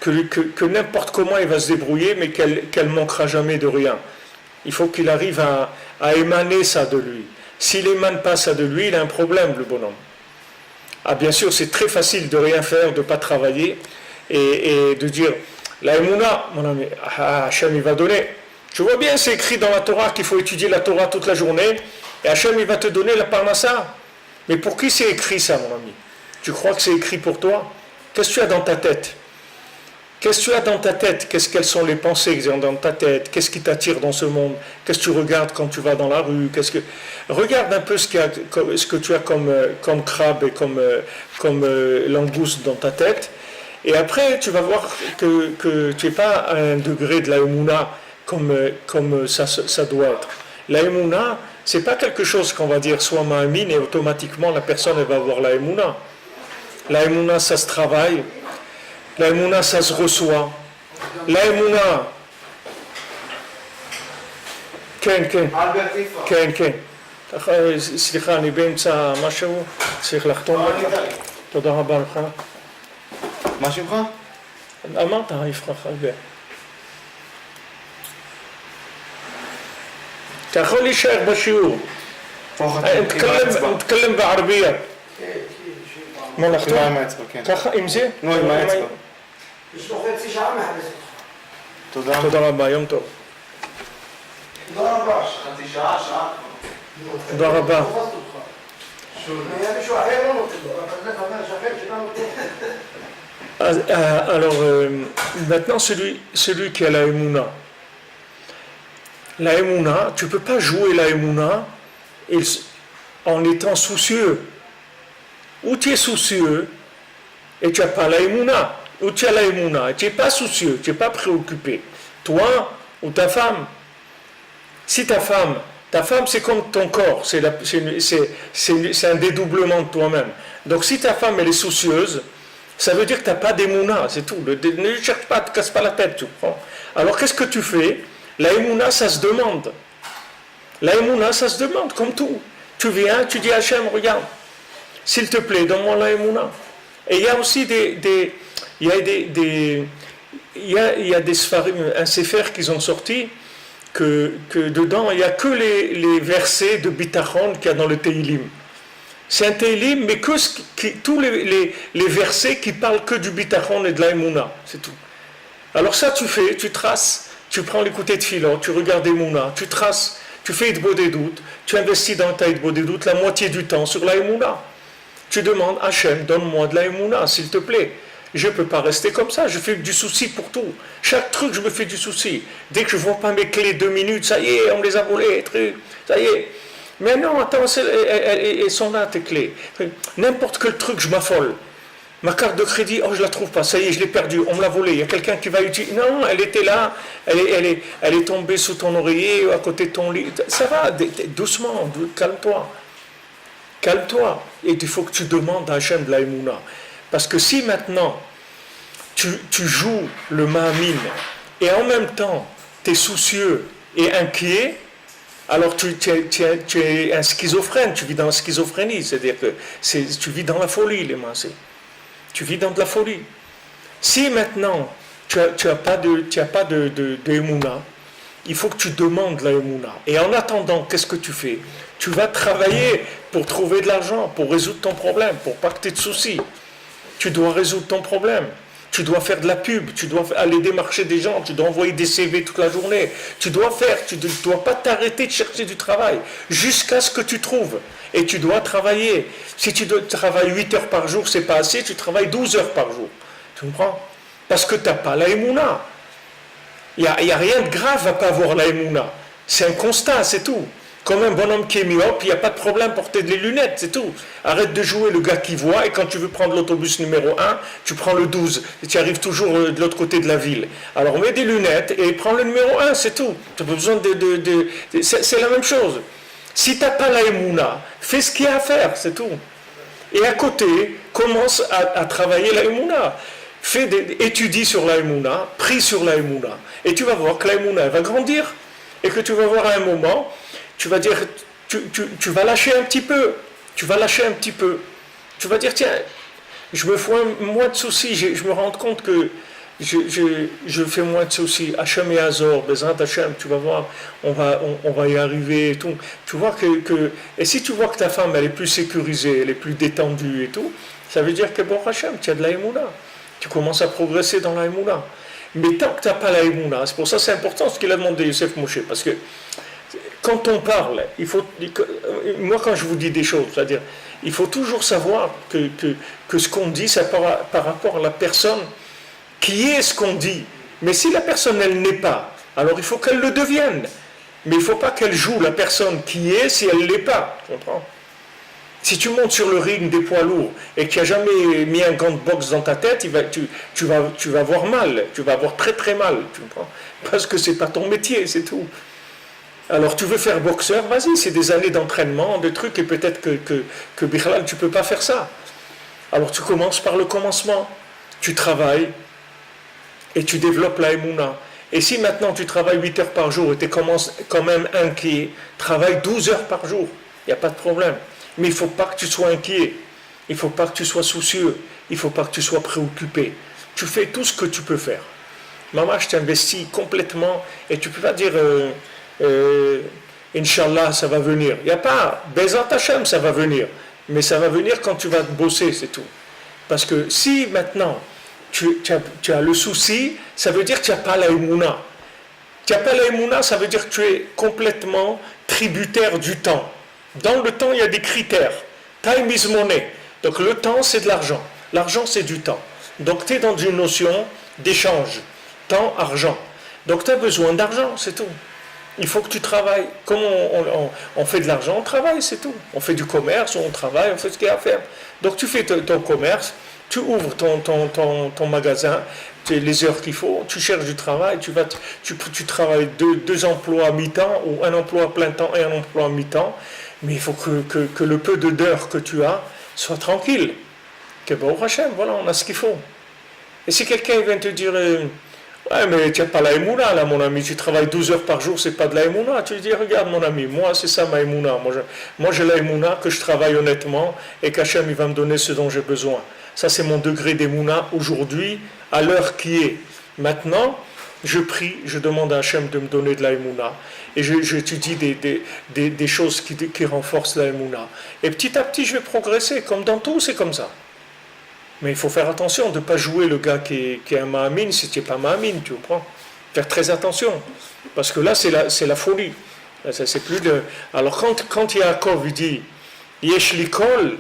Que n'importe comment il va se débrouiller, mais qu'elle ne manquera jamais de rien. Il faut qu'il arrive à émaner ça de lui. S'il n'émane pas ça de lui, il a un problème, le bonhomme. Ah, bien sûr, c'est très facile de rien faire, de ne pas travailler, et de dire, la Emouna, mon ami, Hachem, il va donner. Tu vois bien, c'est écrit dans la Torah qu'il faut étudier la Torah toute la journée, et Hachem, il va te donner la parnassa. Mais pour qui c'est écrit ça, mon ami? Tu crois que c'est écrit pour toi? Qu'est-ce que tu as dans ta tête? Qu'est-ce que tu as dans ta tête? Quelles sont les pensées que tu as dans ta tête? Qu'est-ce qui t'attire dans ce monde? Qu'est-ce que tu regardes quand tu vas dans la rue? Regarde un peu ce que tu as comme crabe et comme langouste dans ta tête. Et après, tu vas voir que tu n'es pas à un degré de la Emouna comme ça doit être. La Emouna, ce n'est pas quelque chose qu'on va dire soit Ma'amin et automatiquement la personne elle va avoir la Emouna. La Emouna, ça se travaille. La Emouna, ça se reçoit. La Emouna, כן. סליחה, אני באמצע משהו, צריך לחתום. תודה רבה לך. מה שמך? אמרת, יפרח הרבה. אתה יכול להישאר בשיעור. הוא מתקלם בערביה. מה לחתום? עם האצבע, כן. ככה, עם זה? נו, עם האצבע. יש לו חצי שעה מחפש אותך. תודה. תודה רבה, יום טוב. תודה רבה. חצי שעה, שעה. תודה רבה. תפסת אותך. היה מישהו אחר לא נותן לו, אבל זה אומר שכן שלנו נותן. Alors, maintenant, celui qui a la Emouna. La Emouna, tu ne peux pas jouer la Emouna en étant soucieux. Ou tu es soucieux et tu n'as pas la Emouna. Ou tu as la Emouna et tu n'es pas soucieux, tu n'es pas préoccupé. Toi ou ta femme. Si ta femme c'est comme ton corps, c'est un dédoublement de toi-même. Donc si ta femme elle est soucieuse, ça veut dire que tu n'as pas d'émouna, c'est tout. Ne cherche pas, ne te casse pas la tête, tu comprends? Alors qu'est-ce que tu fais? La émouna, ça se demande. La émouna, ça se demande, comme tout. Tu viens, tu dis à Hachem, regarde, s'il te plaît, donne-moi la émouna. Et il y a aussi il y a des sfarim, un sefer qu'ils ont sorti, que dedans, il n'y a que les versets de bitachon qu'il y a dans le Teilim. C'est un Teilim, mais tous les versets qui parlent que du bitachon et de la émouna, c'est tout. Alors ça, tu traces, tu prends l'écouté de Philon, tu regardes émouna, tu traces, tu fais Hitbo des doutes, tu investis dans ta Hitbo des doutes la moitié du temps sur la émouna. Tu demandes, Hachem, donne-moi de la émouna, s'il te plaît. Je ne peux pas rester comme ça, je fais du souci pour tout. Chaque truc, je me fais du souci. Dès que je ne vois pas mes clés 2 minutes, ça y est, on me les a volées, truc, ça y est. Mais non, attends, elles sont là, tes clés. N'importe quel truc, je m'affole. Ma carte de crédit, oh, je ne la trouve pas, ça y est, je l'ai perdue, on me l'a volée. Il y a quelqu'un qui va utiliser. Non, elle était là, elle est tombée sous ton oreiller, à côté de ton lit. Ça va, doucement, calme-toi. Calme-toi. Et il faut que tu demandes à Hachem de la Emouna. Parce que si maintenant tu joues le Ma'amin et en même temps, tu es soucieux et inquiet, alors tu es un schizophrène, tu vis dans la schizophrénie, c'est-à-dire que tu vis dans la folie, les mains. Tu vis dans de la folie. Si maintenant, tu n'as pas de émouna, il faut que tu demandes la émouna. Et en attendant, qu'est-ce que tu fais? Tu vas travailler pour trouver de l'argent, pour résoudre ton problème, pour pas que tu aies de soucis. Tu dois résoudre ton problème. Tu dois faire de la pub, tu dois aller démarcher des gens, tu dois envoyer des CV toute la journée. Tu dois pas t'arrêter de chercher du travail jusqu'à ce que tu trouves. Et tu dois travailler. Si tu travailles 8 heures par jour, c'est pas assez, tu travailles 12 heures par jour. Tu comprends? Parce que tu n'as pas la émouna. Il n'y a rien de grave à ne pas avoir la émouna. C'est un constat, c'est tout. Comme un bonhomme qui est myope, il n'y a pas de problème pour porter des lunettes, c'est tout. Arrête de jouer le gars qui voit, et quand tu veux prendre l'autobus numéro 1, tu prends le 12, et tu arrives toujours de l'autre côté de la ville. Alors mets des lunettes et prends le numéro 1, c'est tout. Tu n'as pas besoin c'est la même chose. Si tu n'as pas la émouna, fais ce qu'il y a à faire, c'est tout. Et à côté, commence à travailler la émouna. Étudie sur la émouna, prie sur la émouna. Et tu vas voir que la émouna va grandir, et que tu vas voir à un moment, tu vas dire, tu vas lâcher un petit peu. Tu vas lâcher un petit peu. Tu vas dire, tiens, je me fais moins de soucis. Je me rends compte que je fais moins de soucis. Hachem et Azor, Bezrat Hachem, tu vas voir, on va y arriver et tout. Tu vois et si tu vois que ta femme, elle est plus sécurisée, elle est plus détendue et tout, ça veut dire que bon Hachem, tu as de la émouna. Tu commences à progresser dans la émouna. Mais tant que tu n'as pas la émouna, c'est pour ça que c'est important ce qu'il a demandé Youssef Moshe, parce que quand on parle, moi quand je vous dis des choses, c'est-à-dire, il faut toujours savoir que ce qu'on dit, c'est par rapport à la personne qui est ce qu'on dit. Mais si la personne, elle n'est pas, alors il faut qu'elle le devienne. Mais il ne faut pas qu'elle joue la personne qui est si elle ne l'est pas. Tu comprends? Si tu montes sur le ring des poids lourds et que tu n'as jamais mis un gant de boxe dans ta tête, tu vas avoir mal, tu vas avoir très très mal. Tu comprends? Parce que ce n'est pas ton métier, c'est tout. Alors tu veux faire boxeur, vas-y, c'est des années d'entraînement, de trucs, et peut-être que Bichlal, tu ne peux pas faire ça. Alors tu commences par le commencement, tu travailles, et tu développes la émouna. Et si maintenant tu travailles 8 heures par jour, et tu commences quand même inquiet, travaille 12 heures par jour, il n'y a pas de problème. Mais il ne faut pas que tu sois inquiet, il ne faut pas que tu sois soucieux, il ne faut pas que tu sois préoccupé. Tu fais tout ce que tu peux faire. Maman, je t'investis complètement, et tu ne peux pas dire... Inch'Allah, ça va venir. Il n'y a pas, Bezat Hashem, ça va venir. Mais ça va venir quand tu vas bosser, c'est tout. Parce que si maintenant tu as le souci, ça veut dire que tu n'as pas la émouna. Tu n'as pas la émouna, ça veut dire que tu es complètement tributaire du temps. Dans le temps, il y a des critères. Time is money. Donc le temps, c'est de l'argent. L'argent, c'est du temps. Donc tu es dans une notion d'échange. Temps, argent. Donc tu as besoin d'argent, c'est tout. Il faut que tu travailles. Comme on fait de l'argent, on travaille, c'est tout. On fait du commerce, on travaille, on fait ce qu'il y a à faire. Donc tu fais ton commerce, tu ouvres ton magasin, les heures qu'il faut, tu cherches du travail, tu travailles deux emplois à mi-temps, ou un emploi à plein temps et un emploi à mi-temps, mais il faut que le peu d'heures que tu as soit tranquille. Que bon, Hachem, voilà, on a ce qu'il faut. Et si quelqu'un vient te dire... ouais, mais tu n'as pas la émouna, là, mon ami. Tu travailles 12 heures par jour, c'est pas de la émouna. Tu lui dis, regarde, mon ami, moi, c'est ça ma émouna. Moi, j'ai la émouna que je travaille honnêtement et qu'Hachem, il va me donner ce dont j'ai besoin. Ça, c'est mon degré d'émouna aujourd'hui, à l'heure qui est. Maintenant, je prie, je demande à Hachem de me donner de la émouna. Et j'étudie des choses qui renforcent la émouna. Et petit à petit, je vais progresser. Comme dans tout, c'est comme ça. Mais il faut faire attention de ne pas jouer le gars qui est un Mahamine si tu n'es pas Mahamine, tu comprends? Faire très attention. Parce que là, c'est la folie. Là, c'est plus de... Alors, quand Yaakov il dit Yesh likol,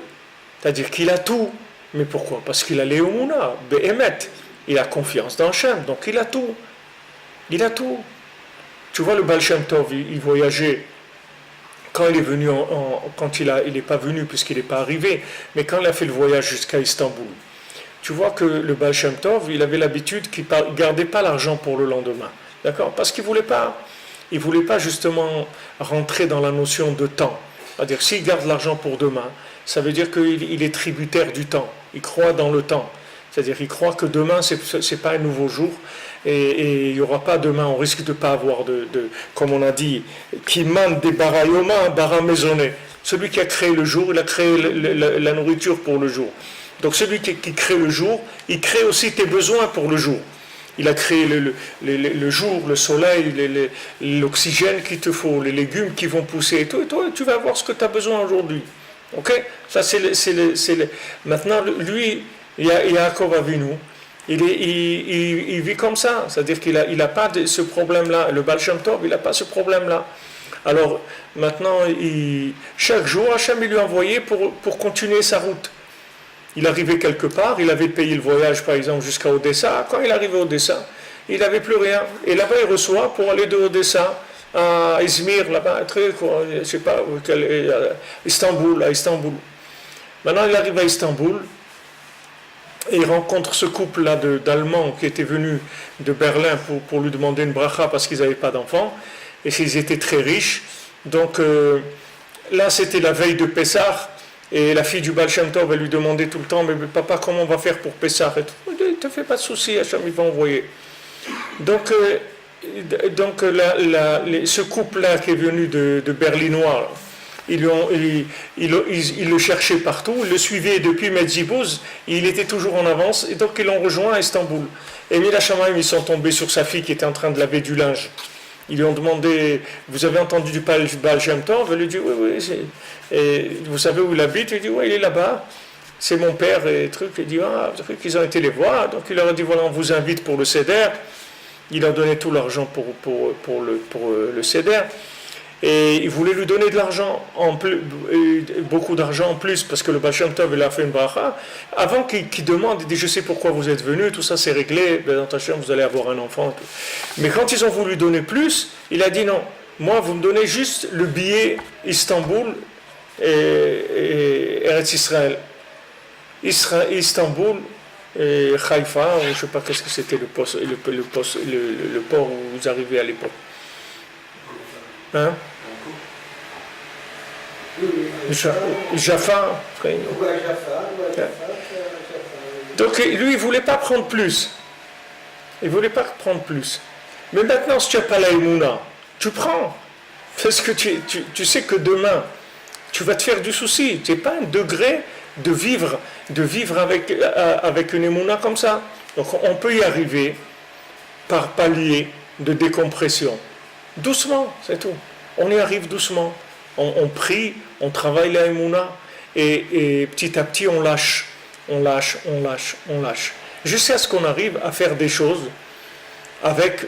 c'est-à-dire qu'il a tout. Mais pourquoi? Parce qu'il a l'éomouna, Behemet. Il a confiance dans Hachem, donc il a tout. Il a tout. Tu vois, le Baal Shem Tov, il voyageait. Quand il est venu, quand il n'est pas venu puisqu'il n'est pas arrivé, mais quand il a fait le voyage jusqu'à Istanbul, tu vois que le Baal Shem Tov, il avait l'habitude qu'il ne gardait pas l'argent pour le lendemain. D'accord? Parce qu'il ne voulait pas justement rentrer dans la notion de temps. C'est-à-dire, s'il garde l'argent pour demain, ça veut dire qu'il est tributaire du temps. Il croit dans le temps. C'est-à-dire qu'il croit que demain, c'est pas un nouveau jour, et il n'y aura pas demain, on risque de ne pas avoir comme on a dit, qui mande des barayoma, un bara maisonné. Celui qui a créé le jour, il a créé la nourriture pour le jour. Donc celui qui crée le jour, il crée aussi tes besoins pour le jour. Il a créé le jour, le soleil, l'oxygène qu'il te faut, les légumes qui vont pousser, et toi, tu vas avoir ce que tu as besoin aujourd'hui. Ok? Ça, Maintenant, lui, Yaakov Avinu, il vit comme ça, c'est-à-dire qu'il n'a pas ce problème-là. Le Baal Shem Tov, il n'a pas ce problème-là. Alors, maintenant, chaque jour, Hachem il lui envoyait pour continuer sa route. Il arrivait quelque part, il avait payé le voyage, par exemple, jusqu'à Odessa. Quand il arrivait à Odessa, il n'avait plus rien. Et là-bas, il reçoit pour aller de Odessa à Izmir, là-bas, je ne sais pas, à Istanbul. Maintenant, il arrive à Istanbul et il rencontre ce couple-là d'Allemands qui étaient venus de Berlin pour lui demander une bracha parce qu'ils n'avaient pas d'enfants et qu'ils étaient très riches. Donc là, c'était la veille de Pessah. Et la fille du Baal Shem Tov, elle lui demandait tout le temps, mais papa, comment on va faire pour Pessah? Et tout. Ne te fais pas de soucis, Hachem, il va envoyer. Donc ce couple-là qui est venu de Berlinois, ils le cherchaient partout, ils le suivaient depuis Medjibouz, il était toujours en avance, et donc ils l'ont rejoint à Istanbul. Et Mila Shamayim, ils sont tombés sur sa fille qui était en train de laver du linge. Ils lui ont demandé, vous avez entendu du Baal Shem Tov? Elle lui dit, oui. Et vous savez où il habite? Il dit, oui, il est là-bas. C'est mon père et truc. Il dit, ah, vous savez qu'ils ont été les voir. Donc il leur a dit, voilà, on vous invite pour le Seder. Il a donné tout l'argent pour le Seder. Et il voulait lui donner de l'argent, beaucoup d'argent en plus, parce que le Baal Shem Tov, il a fait une bracha. Avant qu'il demande, il dit, je sais pourquoi vous êtes venu, tout ça c'est réglé, dans ta chambre vous allez avoir un enfant. Tout. Mais quand ils ont voulu donner plus, il a dit non, moi vous me donnez juste le billet Istanbul et Eretz Israël. Istanbul et Haïfa, ou je ne sais pas qu'est-ce que c'était le port où vous arrivez à l'époque. Hein? Jaffa. Donc lui, il ne voulait pas prendre plus. Mais maintenant, si tu n'as pas la Emouna, tu prends. Parce que tu sais que demain, tu vas te faire du souci. Tu n'es pas un degré de vivre avec une Emouna comme ça. Donc on peut y arriver par palier de décompression. Doucement, c'est tout. On y arrive doucement. On prie, on travaille la Emouna et petit à petit on lâche. Jusqu'à ce qu'on arrive à faire des choses avec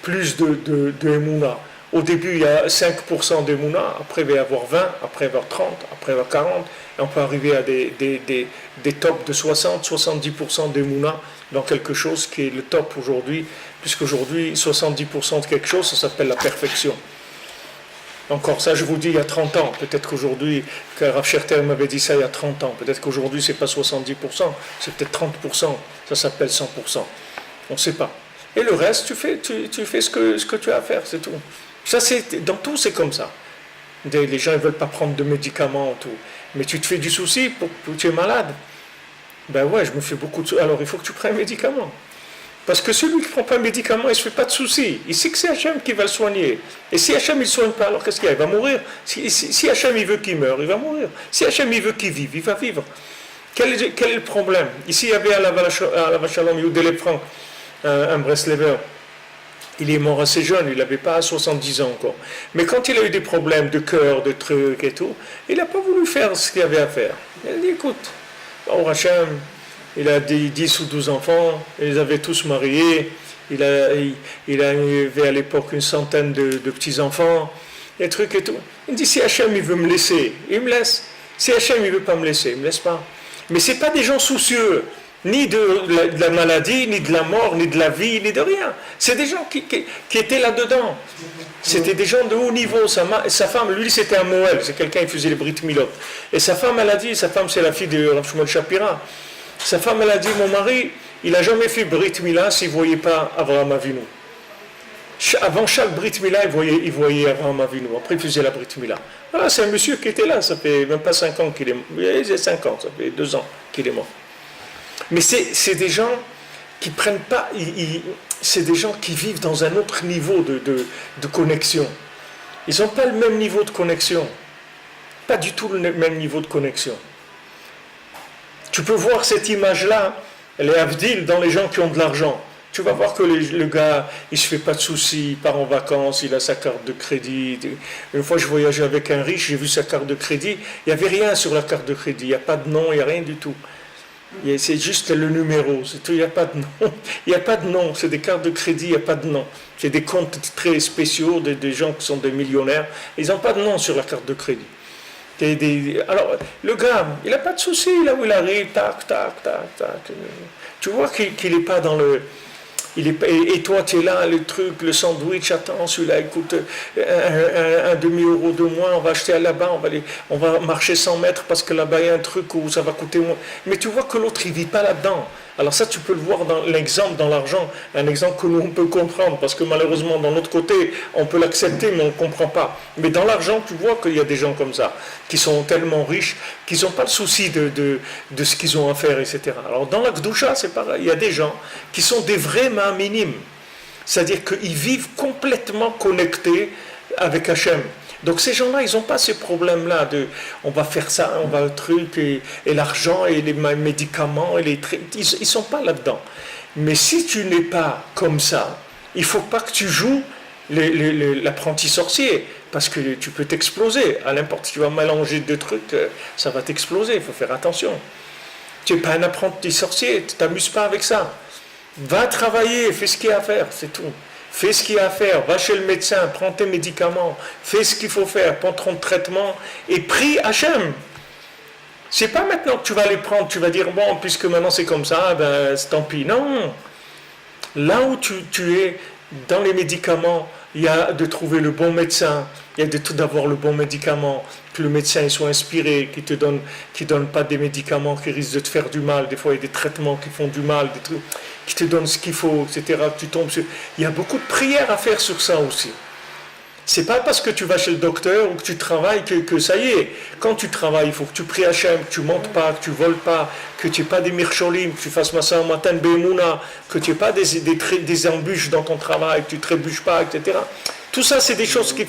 plus de Emouna. Au début, il y a 5% d'Emouna, après il va y avoir 20, après il va y avoir 30, après il va y avoir 40, et on peut arriver à des tops de 60, 70% d'Emouna dans quelque chose qui est le top aujourd'hui, puisqu'aujourd'hui, 70% de quelque chose, ça s'appelle la perfection. Encore ça, je vous dis, il y a 30 ans, peut-être qu'aujourd'hui, Rav Scherter m'avait dit ça il y a 30 ans, peut-être qu'aujourd'hui, c'est pas 70%, c'est peut-être 30%, ça s'appelle 100%. On ne sait pas. Et le reste, tu fais ce que tu as à faire, c'est tout. Ça, dans tout, c'est comme ça. Les gens ne veulent pas prendre de médicaments, tout. Mais tu te fais du souci pour que tu es malade. Ben ouais, je me fais beaucoup de soucis. Alors, il faut que tu prennes un médicament. Parce que celui qui ne prend pas un médicament, il ne se fait pas de soucis. Il sait que c'est Hachem qui va le soigner. Et si Hachem ne le soigne pas, alors qu'est-ce qu'il y a? Il va mourir. Si Hachem il veut qu'il meure, il va mourir. Si Hachem il veut qu'il vive, il va vivre. Quel est le problème? Ici, il y avait à la Vachalom, Youdé Lefranc, un Breslever. Il est mort assez jeune, il n'avait pas 70 ans encore. Mais quand il a eu des problèmes de cœur, de trucs et tout, il n'a pas voulu faire ce qu'il avait à faire. Il a dit, écoute, oh Hachem, il a 10 ou 12 enfants, ils les avaient tous mariés, il avait à l'époque une centaine de petits-enfants, des trucs et tout. Il dit, si Hachem il veut me laisser, il me laisse. Si Hachem il ne veut pas me laisser, il ne me laisse pas. Mais ce n'est pas des gens soucieux, ni de la maladie, ni de la mort, ni de la vie, ni de rien. C'est des gens qui étaient là-dedans. C'était des gens de haut niveau. Sa femme, lui, c'était un Moël, c'est quelqu'un qui faisait les Brit Milot. Et sa femme, elle a dit, sa femme, c'est la fille de Rav Shmuel Shapira. Sa femme, elle a dit, mon mari, il n'a jamais fait Brit Mila s'il ne voyait pas Avraham Avinu. Avant chaque Brit Mila, il voyait Avraham Avinu. Après, il faisait la Brit Mila. Voilà, c'est un monsieur qui était là. Ça fait même pas 5 ans qu'il est mort. Il faisait 5 ans, ça fait 2 ans qu'il est mort. Mais c'est des gens qui prennent pas, c'est des gens qui vivent dans un autre niveau de connexion. Ils n'ont pas le même niveau de connexion. Pas du tout le même niveau de connexion. Tu peux voir cette image-là, elle est avdil dans les gens qui ont de l'argent. Tu vas voir que le gars, il ne se fait pas de soucis, il part en vacances, il a sa carte de crédit. Une fois, je voyageais avec un riche, j'ai vu sa carte de crédit. Il n'y avait rien sur la carte de crédit. Il n'y a pas de nom, il n'y a rien du tout. C'est juste le numéro, c'est tout, il n'y a pas de nom. Il n'y a pas de nom, c'est des cartes de crédit, il n'y a pas de nom. C'est des comptes très spéciaux, des gens qui sont des millionnaires. Ils n'ont pas de nom sur la carte de crédit. Alors, le gars, il n'a pas de soucis, là où il arrive, tac, tac, tac, tac. Tu vois qu'il n'est pas dans le... Et toi, tu es là, le truc, le sandwich, attends, celui-là, écoute, un demi-euro de moins, on va acheter là-bas, on va marcher 100 mètres parce que là-bas, il y a un truc où ça va coûter moins. Mais tu vois que l'autre, il ne vit pas là-dedans. Alors ça, tu peux le voir dans l'exemple, dans l'argent, un exemple que nous, on peut comprendre, parce que malheureusement, dans l'autre côté, on peut l'accepter, mais on ne comprend pas. Mais dans l'argent, tu vois qu'il y a des gens comme ça, qui sont tellement riches, qu'ils n'ont pas le souci de ce qu'ils ont à faire, etc. Alors dans la Gdoucha, c'est pareil, il y a des gens qui sont des vrais mains minimes, c'est-à-dire qu'ils vivent complètement connectés avec Hachem. Donc ces gens-là, ils n'ont pas ces problèmes-là de on va faire ça, on va le truc, et l'argent, et les médicaments, ils ne sont pas là-dedans. Mais si tu n'es pas comme ça, il ne faut pas que tu joues l'apprenti sorcier, parce que tu peux t'exploser. À n'importe, tu vas mélanger deux trucs, ça va t'exploser, il faut faire attention. Tu n'es pas un apprenti sorcier, tu ne t'amuses pas avec ça. Va travailler, fais ce qu'il y a à faire, c'est tout. Fais ce qu'il y a à faire, va chez le médecin, prends tes médicaments, fais ce qu'il faut faire, prends ton traitement et prie Hachem. C'est pas maintenant que tu vas les prendre, tu vas dire bon, puisque maintenant c'est comme ça, ben tant pis. Non. Là où tu es dans les médicaments, il y a de trouver le bon médecin, il y a d'avoir le bon médicament, que le médecin soit inspiré, qui donne pas des médicaments qui risquent de te faire du mal. Des fois, il y a des traitements qui font du mal, des trucs qui te donnent ce qu'il faut, etc. Tu tombes sur... Il y a beaucoup de prières à faire sur ça aussi. C'est pas parce que tu vas chez le docteur ou que tu travailles que ça y est. Quand tu travailles, il faut que tu pries Hachem, que tu montes pas, que tu voles pas, que tu n'aies pas des mircholim, que tu fasses massa au matin bemouna, que tu n'aies pas des embûches dans ton travail, que tu ne trébuches pas, etc. Tout ça, c'est des choses qu'il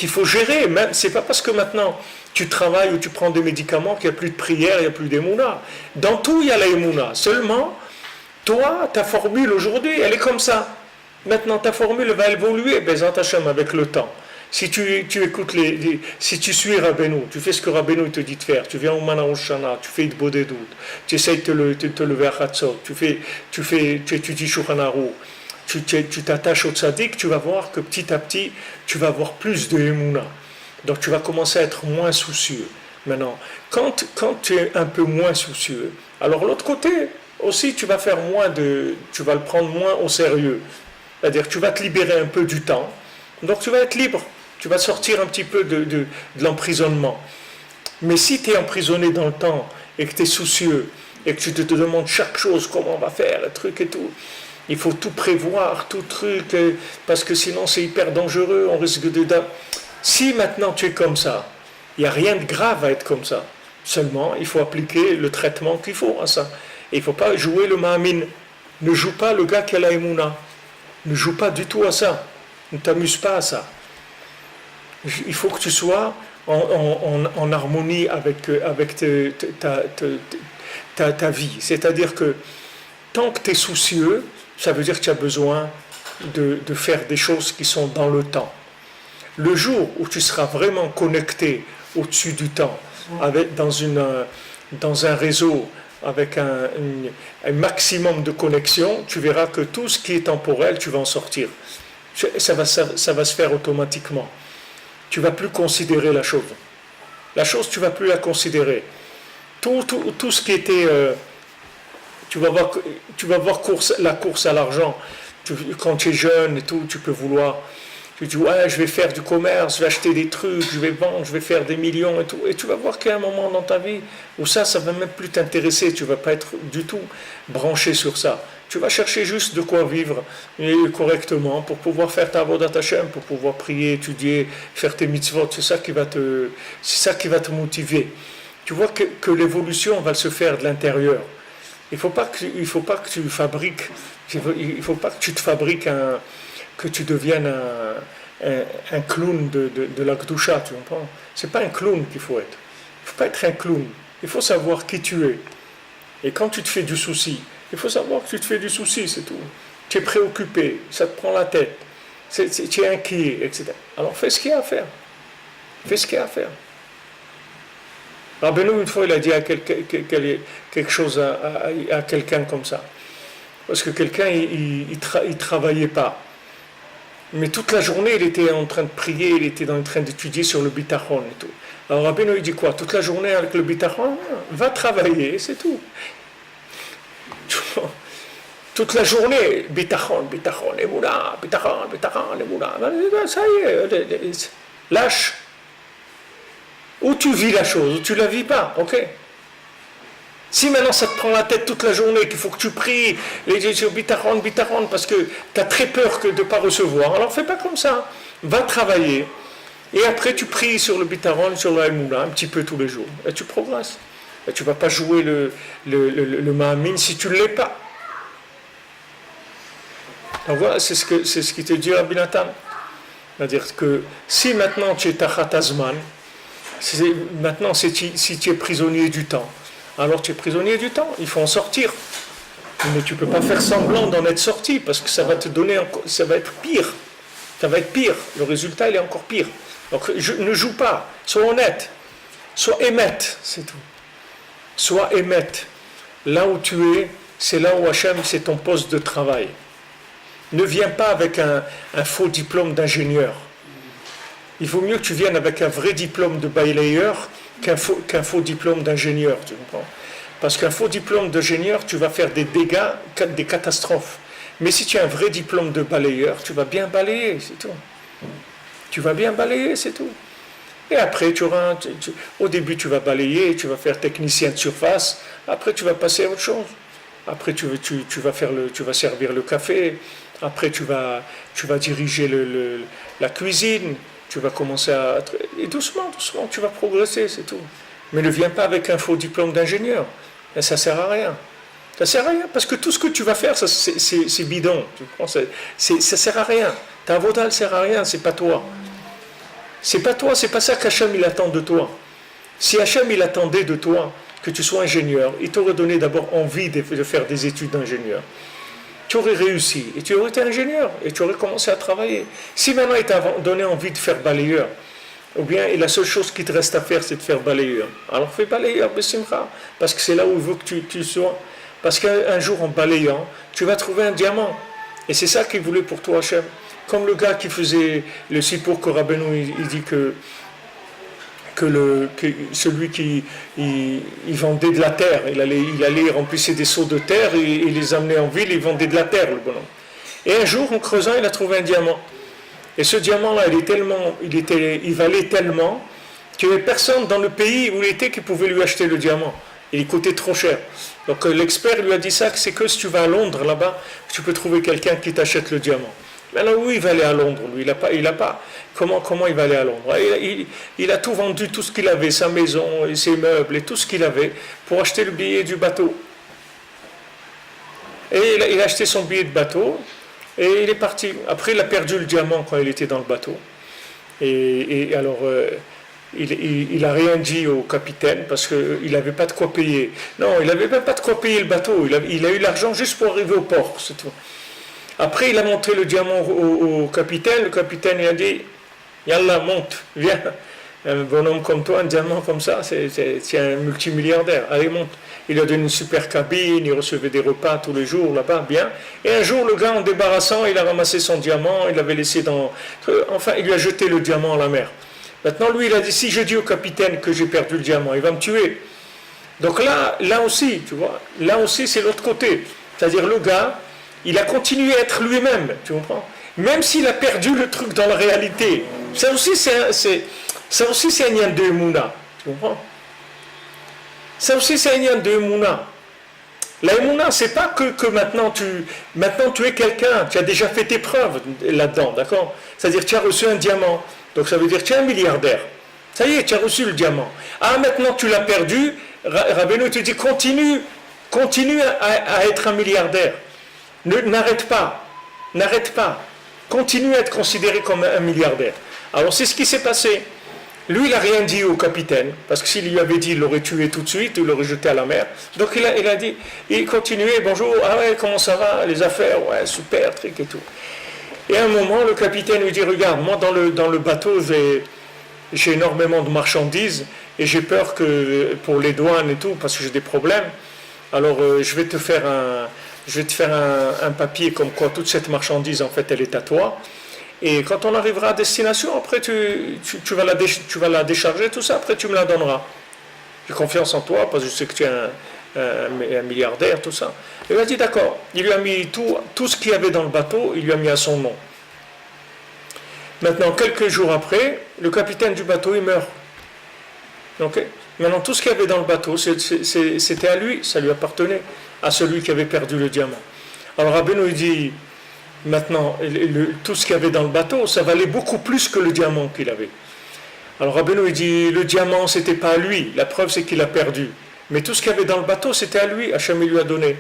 faut gérer. Même, c'est pas parce que maintenant tu travailles ou tu prends des médicaments qu'il n'y a plus de prière, il n'y a plus d'émouna. Dans tout, il y a la émouna. Seulement, toi, ta formule aujourd'hui, elle est comme ça. Maintenant, ta formule va évoluer, Bezat Hashem, avec le temps. Si tu écoutes si tu suis Rabbeinu, tu fais ce que Rabbeinu te dit de faire, tu viens au Mana Oshana, tu fais Idbodé Doud, tu essayes de te lever à Chatzot, tu étudies Shulchan Aruch, tu t'attaches au tzaddik, tu vas voir que petit à petit, tu vas avoir plus de Emouna. Donc tu vas commencer à être moins soucieux. Maintenant, quand tu es un peu moins soucieux, alors l'autre côté aussi, tu vas le prendre moins au sérieux. C'est-à-dire que tu vas te libérer un peu du temps, donc tu vas être libre, tu vas sortir un petit peu de l'emprisonnement. Mais si tu es emprisonné dans le temps et que tu es soucieux et que tu te demandes chaque chose, comment on va faire, le truc et tout, il faut tout prévoir, tout truc, parce que sinon c'est hyper dangereux, on risque de... Si maintenant tu es comme ça, il n'y a rien de grave à être comme ça. Seulement, il faut appliquer le traitement qu'il faut à ça. Et il ne faut pas jouer le Ma'amin. Ne joue pas le gars qui a la Emouna. Ne joue pas du tout à ça. Ne t'amuse pas à ça. Il faut que tu sois en harmonie avec ta vie. C'est-à-dire que tant que tu es soucieux, ça veut dire que tu as besoin de faire des choses qui sont dans le temps. Le jour où tu seras vraiment connecté au-dessus du temps, dans un réseau, avec un maximum de connexion, tu verras que tout ce qui est temporel, tu vas en sortir. Ça va se faire automatiquement. Tu ne vas plus considérer la chose. La chose, tu ne vas plus la considérer. Tout ce qui était... tu vas voir la course à l'argent. Quand tu es jeune et tout, tu peux vouloir... Tu dis, ouais, je vais faire du commerce, je vais acheter des trucs, je vais vendre, je vais faire des millions et tout. Et tu vas voir qu'il y a un moment dans ta vie où ça ne va même plus t'intéresser. Tu ne vas pas être du tout branché sur ça. Tu vas chercher juste de quoi vivre correctement pour pouvoir faire ta Avodat Hashem, pour pouvoir prier, étudier, faire tes mitzvot. C'est ça qui va te motiver. Tu vois que l'évolution va se faire de l'intérieur. il faut pas que tu fabriques, il faut pas que tu te fabriques que tu deviennes un clown de la Gdoucha, tu comprends? C'est pas un clown qu'il faut être. Il faut pas être un clown. Il faut savoir qui tu es. Et quand tu te fais du souci, il faut savoir que tu te fais du souci, c'est tout. Tu es préoccupé, ça te prend la tête, tu es inquiet, etc. Alors fais ce qu'il y a à faire. Fais ce qu'il y a à faire. Rabbeinu, une fois, il a dit quelque chose à quelqu'un comme ça. Parce que quelqu'un, il travaillait pas. Mais toute la journée, il était en train de prier, il était en train d'étudier sur le bitachon et tout. Alors Rabbeinu, il dit quoi? Toute la journée avec le bitachon, va travailler, c'est tout. Toute la journée, bitachon, émouna, bitachon, émouna. Ça y est, lâche. Ou tu vis la chose, ou tu la vis pas, ok? Si maintenant ça te prend la tête toute la journée, qu'il faut que tu pries, les bitachon, parce que tu as très peur de ne pas recevoir, alors fais pas comme ça. Va travailler, et après tu pries sur le bitachon, sur la émouna, un petit peu tous les jours, et tu progresses. Et tu ne vas pas jouer le Mahamine si tu ne l'es pas. Donc voilà, c'est ce qui te dit Rabbi Nathan. C'est-à-dire que si maintenant tu es Tachat Azman, maintenant si tu es prisonnier du temps, alors tu es prisonnier du temps, il faut en sortir. Mais tu ne peux pas faire semblant d'en être sorti, parce que ça va te donner, ça va être pire. Ça va être pire, le résultat il est encore pire. Donc ne joue pas, sois honnête, sois émette, c'est tout. Sois émette. Là où tu es, c'est là où Hachem, c'est ton poste de travail. Ne viens pas avec un faux diplôme d'ingénieur. Il vaut mieux que tu viennes avec un vrai diplôme de balayeur qu'un faux diplôme d'ingénieur, tu comprends? Parce qu'un faux diplôme d'ingénieur, tu vas faire des dégâts, des catastrophes. Mais si tu as un vrai diplôme de balayeur, tu vas bien balayer, c'est tout. Tu vas bien balayer, c'est tout. Et après, au début, tu vas balayer, tu vas faire technicien de surface. Après, tu vas passer à autre chose. Après, tu vas servir le café. Après, tu vas diriger la cuisine. Tu vas commencer et doucement, tu vas progresser, c'est tout. Mais ne viens pas avec un faux diplôme d'ingénieur. Et ça ne sert à rien. Ça ne sert à rien, parce que tout ce que tu vas faire, c'est bidon. Tu comprends? Ça ne sert à rien. Ta avoda ne sert à rien, c'est pas toi. C'est pas toi, c'est pas ça qu'Hachem il attend de toi. Si Hachem il attendait de toi que tu sois ingénieur, il t'aurait donné d'abord envie de faire des études d'ingénieur. Tu aurais réussi et tu aurais été ingénieur et tu aurais commencé à travailler. Si maintenant il t'a donné envie de faire balayeur, ou bien et la seule chose qui te reste à faire c'est de faire balayeur, alors fais balayeur, Bessimcha, parce que c'est là où il veut que tu sois. Parce qu'un jour en balayant, tu vas trouver un diamant. Et c'est ça qu'il voulait pour toi Hachem. Comme le gars qui faisait le sipour que Rabbeinu, il dit que celui qui il vendait de la terre, il allait remplir des seaux de terre et il les amenait en ville, il vendait de la terre, le bonhomme. Et un jour, en creusant, il a trouvé un diamant. Et ce diamant-là, il valait tellement qu'il n'y avait personne dans le pays où il était qui pouvait lui acheter le diamant. Il coûtait trop cher. Donc l'expert lui a dit ça, que c'est que si tu vas à Londres, là-bas, tu peux trouver quelqu'un qui t'achète le diamant. Maintenant, où il va aller à Londres, lui? Il a pas. Comment il va aller à Londres? Il a tout vendu, tout ce qu'il avait, sa maison, et ses meubles, et tout ce qu'il avait, pour acheter le billet du bateau. Et il a acheté son billet de bateau, et il est parti. Après, il a perdu le diamant quand il était dans le bateau. Et alors, il n'a rien dit au capitaine, parce qu'il n'avait pas de quoi payer. Non, il n'avait même pas de quoi payer le bateau. Il a eu l'argent juste pour arriver au port, c'est tout. Après, il a montré le diamant au capitaine. Le capitaine il a dit Yallah, monte, viens. Un bonhomme comme toi, un diamant comme ça, c'est un multimilliardaire. Allez, monte. Il a donné une super cabine, il recevait des repas tous les jours là-bas, bien. Et un jour, le gars, en débarrassant, il a ramassé son diamant, il l'avait laissé dans. Enfin, il lui a jeté le diamant à la mer. Maintenant, lui, il a dit si je dis au capitaine que j'ai perdu le diamant, il va me tuer. Donc là aussi, tu vois, là aussi, c'est l'autre côté. C'est-à-dire, le gars, il a continué à être lui-même, tu comprends? Même s'il a perdu le truc dans la réalité. Ça aussi, c'est un nian de Emouna, tu comprends? Ça aussi, c'est un nian de Emouna. La Emouna, c'est pas que maintenant tu es quelqu'un, tu as déjà fait tes preuves là-dedans, d'accord? C'est-à-dire, tu as reçu un diamant, donc ça veut dire que tu es un milliardaire. Ça y est, tu as reçu le diamant. Ah, maintenant tu l'as perdu, Rabbeinu te dit continue Continue à être un milliardaire. N'arrête pas. N'arrête pas. Continue à être considéré comme un milliardaire. Alors c'est ce qui s'est passé. Lui, il n'a rien dit au capitaine, parce que s'il lui avait dit, il l'aurait tué tout de suite, il l'aurait jeté à la mer. Donc il a dit, il continuait, bonjour, ah ouais, comment ça va, les affaires, ouais, super, truc et tout. Et à un moment, le capitaine lui dit, regarde, moi dans le bateau, j'ai énormément de marchandises, et j'ai peur que pour les douanes et tout, parce que j'ai des problèmes, alors je vais te faire un papier comme quoi toute cette marchandise, en fait, elle est à toi. Et quand on arrivera à destination, après tu vas la décharger, tout ça, après tu me la donneras. J'ai confiance en toi, parce que je sais que tu es un milliardaire, tout ça. Et il a dit d'accord. Il lui a mis tout ce qu'il y avait dans le bateau, il lui a mis à son nom. Maintenant, quelques jours après, le capitaine du bateau, il meurt. Okay. Maintenant, tout ce qu'il y avait dans le bateau, c'était à lui, ça lui appartenait, à celui qui avait perdu le diamant. Alors Rabbeinu il dit, maintenant, tout ce qu'il y avait dans le bateau, ça valait beaucoup plus que le diamant qu'il avait. Alors Rabbeinu il dit, le diamant, c'était pas à lui, la preuve c'est qu'il a perdu. Mais tout ce qu'il y avait dans le bateau, c'était à lui, Hachem lui a donné.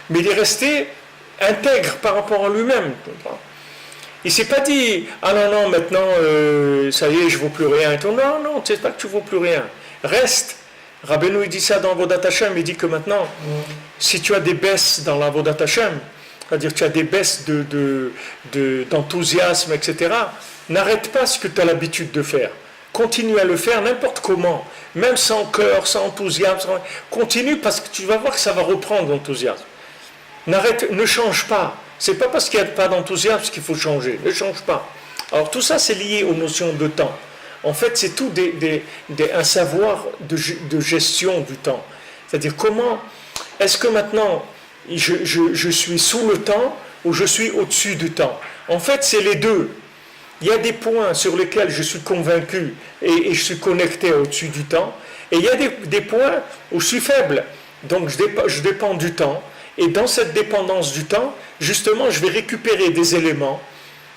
Mais il est resté intègre par rapport à lui-même. Il ne s'est pas dit, ah non, maintenant, ça y est, je ne vaux plus rien. Et tout. Non, tu ne sais pas que tu ne vaux plus rien. Reste. Rabbeinu il dit ça dans Avodat Hashem, il dit que maintenant, si tu as des baisses dans l'Avodat Hashem, c'est-à-dire que tu as des baisses d'enthousiasme, etc., n'arrête pas ce que tu as l'habitude de faire. Continue à le faire n'importe comment, même sans cœur, sans enthousiasme. Continue parce que tu vas voir que ça va reprendre l'enthousiasme. Ne change pas. C'est pas parce qu'il n'y a pas d'enthousiasme qu'il faut changer. Ne change pas. Alors tout ça, c'est lié aux notions de temps. En fait, c'est tout un savoir de gestion du temps. C'est-à-dire comment est-ce que maintenant je suis sous le temps ou je suis au-dessus du temps. En fait, c'est les deux. Il y a des points sur lesquels je suis convaincu et je suis connecté au-dessus du temps. Et il y a des points où je suis faible. Donc je dépends du temps. Et dans cette dépendance du temps, justement, je vais récupérer des éléments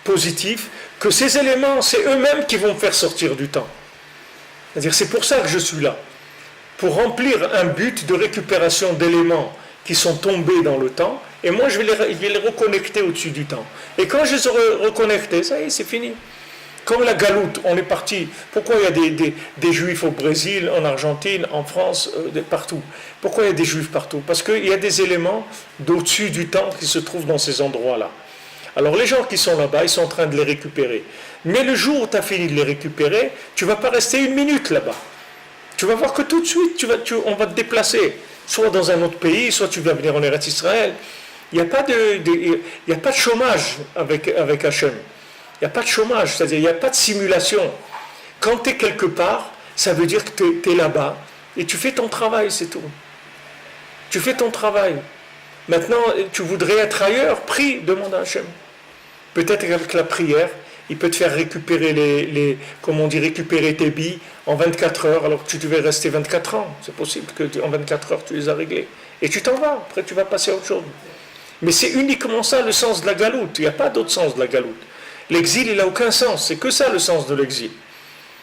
positifs, que ces éléments, c'est eux-mêmes qui vont me faire sortir du temps. C'est-à-dire, c'est pour ça que je suis là. Pour remplir un but de récupération d'éléments qui sont tombés dans le temps, et moi, je vais les reconnecter au-dessus du temps. Et quand je les aurai reconnectés, ça y est, c'est fini. Comme la galoute, on est parti. Pourquoi il y a des juifs au Brésil, en Argentine, en France, partout? Pourquoi il y a des juifs partout? Parce qu'il y a des éléments d'au-dessus du temps qui se trouvent dans ces endroits-là. Alors les gens qui sont là-bas, ils sont en train de les récupérer. Mais le jour où tu as fini de les récupérer, tu ne vas pas rester une minute là-bas. Tu vas voir que tout de suite, on va te déplacer. Soit dans un autre pays, soit tu vas venir en Eretz Israël. Il n'y a pas de chômage avec Hachem. Il n'y a pas de chômage, c'est-à-dire il n'y a pas de simulation. Quand tu es quelque part, ça veut dire que tu es là-bas et tu fais ton travail, c'est tout. Tu fais ton travail. Maintenant, tu voudrais être ailleurs, prie, demande à Hachem. Peut-être qu'avec la prière, il peut te faire récupérer récupérer tes billes en 24 heures, alors que tu devais rester 24 ans. C'est possible qu'en 24 heures, tu les as réglés. Et tu t'en vas, après tu vas passer à autre chose. Mais c'est uniquement ça le sens de la galoute. Il n'y a pas d'autre sens de la galoute. L'exil, il n'a aucun sens. C'est que ça le sens de l'exil.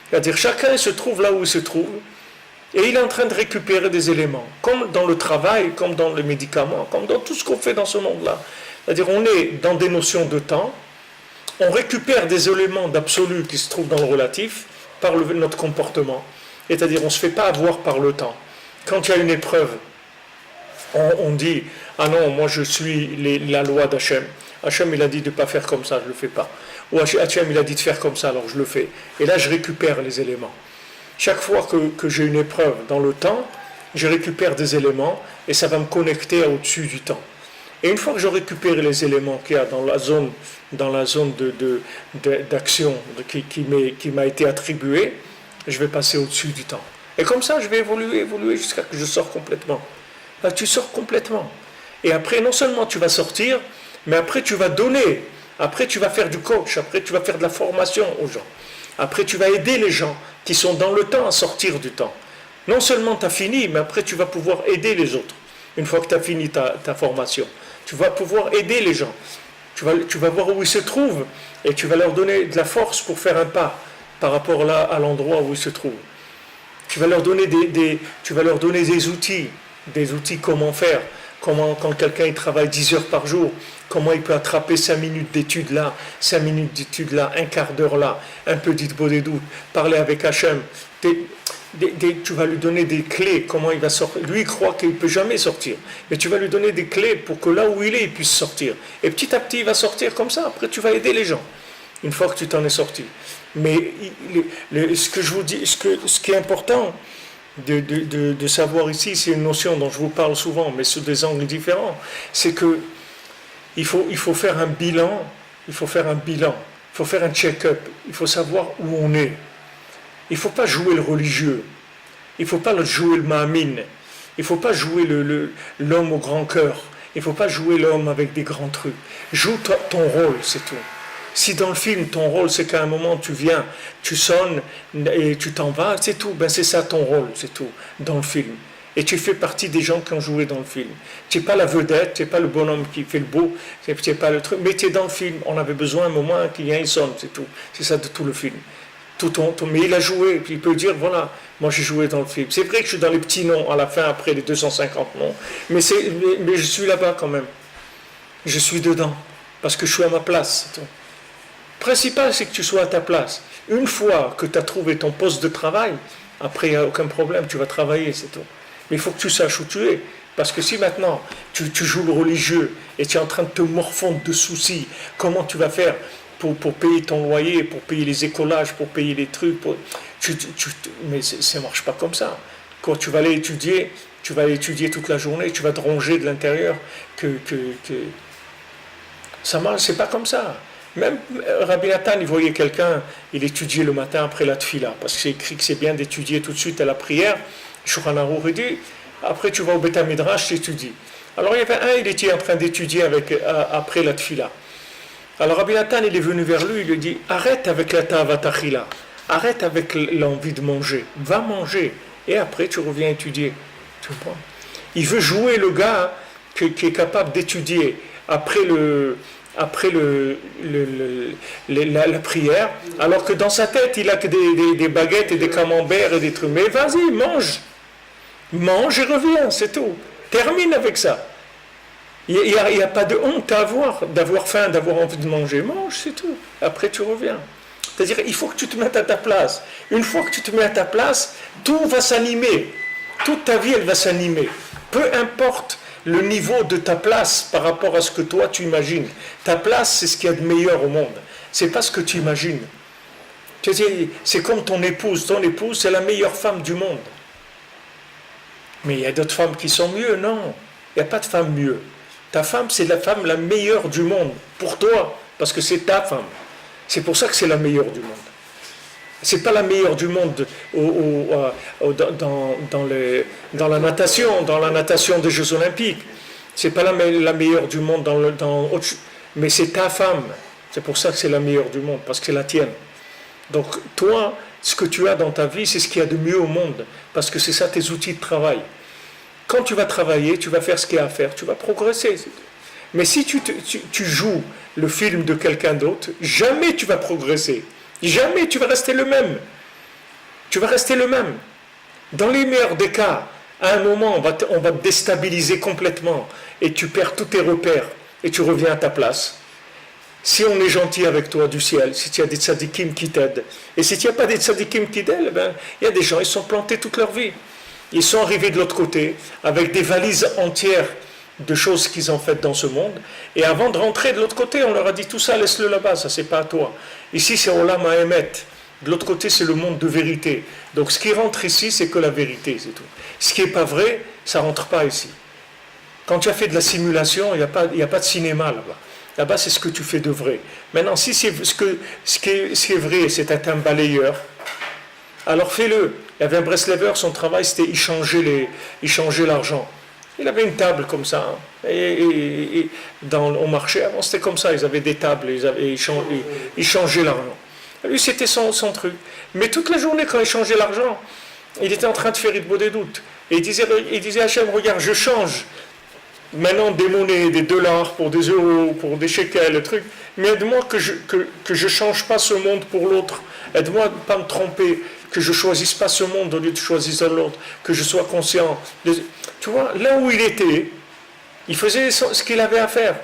C'est-à-dire chacun se trouve là où il se trouve et il est en train de récupérer des éléments. Comme dans le travail, comme dans les médicaments, comme dans tout ce qu'on fait dans ce monde-là. C'est-à-dire on est dans des notions de temps, on récupère des éléments d'absolu qui se trouvent dans le relatif par notre comportement. C'est-à-dire on ne se fait pas avoir par le temps. Quand il y a une épreuve, on dit « Ah non, moi je suis la loi d'Hachem. Hachem il a dit de ne pas faire comme ça, je ne le fais pas. » Ou Hachem il a dit de faire comme ça, alors je le fais. Et là je récupère les éléments. Chaque fois que j'ai une épreuve dans le temps, je récupère des éléments et ça va me connecter au-dessus du temps. Et une fois que je récupère les éléments qu'il y a dans la zone d'action qui m'a été attribuée, je vais passer au-dessus du temps. Et comme ça, je vais évoluer jusqu'à ce que je sorte complètement. Là, tu sors complètement. Et après, non seulement tu vas sortir, mais après tu vas donner. Après, tu vas faire du coach. Après, tu vas faire de la formation aux gens. Après, tu vas aider les gens qui sont dans le temps à sortir du temps. Non seulement tu as fini, mais après, tu vas pouvoir aider les autres. Une fois que tu as fini ta formation, tu vas pouvoir aider les gens. Tu vas voir où ils se trouvent et tu vas leur donner de la force pour faire un pas par rapport là à l'endroit où ils se trouvent. Tu vas leur donner des outils des outils comment faire, comment quand quelqu'un il travaille 10 heures par jour, comment il peut attraper 5 minutes d'études là, 5 minutes d'études là, un quart d'heure là, un peu d'Itbodedut, parler avec Hachem. Tu vas lui donner des clés, comment il va sortir. Lui, il croit qu'il ne peut jamais sortir. Mais tu vas lui donner des clés pour que là où il est, il puisse sortir. Et petit à petit, il va sortir comme ça. Après, tu vas aider les gens, une fois que tu t'en es sorti. Mais ce que je vous dis, ce qui est important de savoir ici, c'est une notion dont je vous parle souvent, mais sous des angles différents. C'est que il faut faire un bilan, il faut faire un check-up, il faut savoir où on est. Il ne faut pas jouer le religieux, il ne faut pas jouer le ma'amine, il ne faut pas jouer l'homme au grand cœur, il ne faut pas jouer l'homme avec des grands trucs. Joue ton rôle, c'est tout. Si dans le film, ton rôle, c'est qu'à un moment, tu viens, tu sonnes et tu t'en vas, c'est tout. Ben, c'est ça ton rôle, c'est tout, dans le film. Et tu fais partie des gens qui ont joué dans le film. Tu n'es pas la vedette, tu n'es pas le bonhomme qui fait le beau, tu n'es pas le truc, mais tu es dans le film. On avait besoin un moment qu'il y ait un sonne, c'est tout. C'est ça de tout le film. Mais il a joué, puis il peut dire, voilà, moi j'ai joué dans le film. C'est vrai que je suis dans les petits noms à la fin, après les 250 noms, mais je suis là-bas quand même. Je suis dedans, parce que je suis à ma place, c'est tout. Le principal, c'est que tu sois à ta place. Une fois que tu as trouvé ton poste de travail, après il n'y a aucun problème, tu vas travailler, c'est tout. Mais il faut que tu saches où tu es. Parce que si maintenant tu joues le religieux et tu es en train de te morfondre de soucis, comment tu vas faire pour payer ton loyer, pour payer les écolages, pour payer les trucs, mais ça ne marche pas comme ça. Quand tu vas aller étudier toute la journée, tu vas te ronger de l'intérieur, ça marche, c'est pas comme ça. Même Rabbi Nathan, il voyait quelqu'un, il étudiait le matin après la tfila, parce que c'est écrit que c'est bien d'étudier tout de suite à la prière. Shulchan Aruch dit, après tu vas au Beth Midrash, tu étudies. Alors il y avait il était en train d'étudier après la tfila. Alors Rabbi Nathan, il est venu vers lui, il lui dit, arrête avec la tavatachila, arrête avec l'envie de manger, va manger, et après tu reviens étudier. Tu comprends? Il veut jouer le gars qui est capable d'étudier après la prière, alors que dans sa tête, il a que des baguettes et des camemberts et des trucs. Mais vas-y, mange et reviens, c'est tout. Termine avec ça. Il n'y a pas de honte à avoir, d'avoir faim, d'avoir envie de manger. Mange, c'est tout. Après, tu reviens. C'est-à-dire, il faut que tu te mettes à ta place. Une fois que tu te mets à ta place, tout va s'animer. Toute ta vie, elle va s'animer. Peu importe le niveau de ta place par rapport à ce que toi, tu imagines. Ta place, c'est ce qu'il y a de meilleur au monde. C'est pas ce que tu imagines. C'est comme ton épouse. Ton épouse, c'est la meilleure femme du monde. Mais il y a d'autres femmes qui sont mieux. Non, il n'y a pas de femme mieux. Ta femme, c'est la femme la meilleure du monde, pour toi, parce que c'est ta femme. C'est pour ça que c'est la meilleure du monde. C'est pas la meilleure du monde dans la natation des Jeux Olympiques. C'est pas la meilleure du monde mais c'est ta femme. C'est pour ça que c'est la meilleure du monde, parce que c'est la tienne. Donc toi, ce que tu as dans ta vie, c'est ce qu'il y a de mieux au monde, parce que c'est ça tes outils de travail. Quand tu vas travailler, tu vas faire ce qu'il y a à faire, tu vas progresser. Mais si tu joues le film de quelqu'un d'autre, jamais tu vas progresser. Jamais tu vas rester le même. Tu vas rester le même. Dans les meilleurs des cas, à un moment, on va te déstabiliser complètement et tu perds tous tes repères et tu reviens à ta place. Si on est gentil avec toi du ciel, si tu as des tzadikim qui t'aident, et si tu n'as pas des tzadikim qui t'aident, il y a des gens, ils sont plantés toute leur vie. Ils sont arrivés de l'autre côté avec des valises entières de choses qu'ils ont faites dans ce monde. Et avant de rentrer de l'autre côté, on leur a dit tout ça, laisse-le là-bas, ça c'est pas à toi. Ici c'est Olam Haemet. De l'autre côté c'est le monde de vérité. Donc ce qui rentre ici c'est que la vérité, c'est tout. Ce qui n'est pas vrai, ça rentre pas ici. Quand tu as fait de la simulation, il n'y a pas de cinéma là-bas. Là-bas c'est ce que tu fais de vrai. Maintenant si c'est ce qui est vrai, c'est être un balayeur, alors fais-le. Il y avait un Breslever, son travail c'était il changeait l'argent. Il avait une table comme ça, hein. Et au marché, avant c'était comme ça, ils avaient des tables, ils changeaient l'argent. Lui c'était son truc. Mais toute la journée quand il changeait l'argent, il était en train de faire Itbodedut. Et il disait Hachem, regarde, je change. maintenant des monnaies, des dollars pour des euros, pour des shekels, le truc. Mais aide-moi que je change pas ce monde pour l'autre. Aide-moi à ne pas me tromper, que je choisisse pas ce monde au lieu de choisir l'autre, que je sois conscient. Tu vois, là où il était, il faisait ce qu'il avait à faire.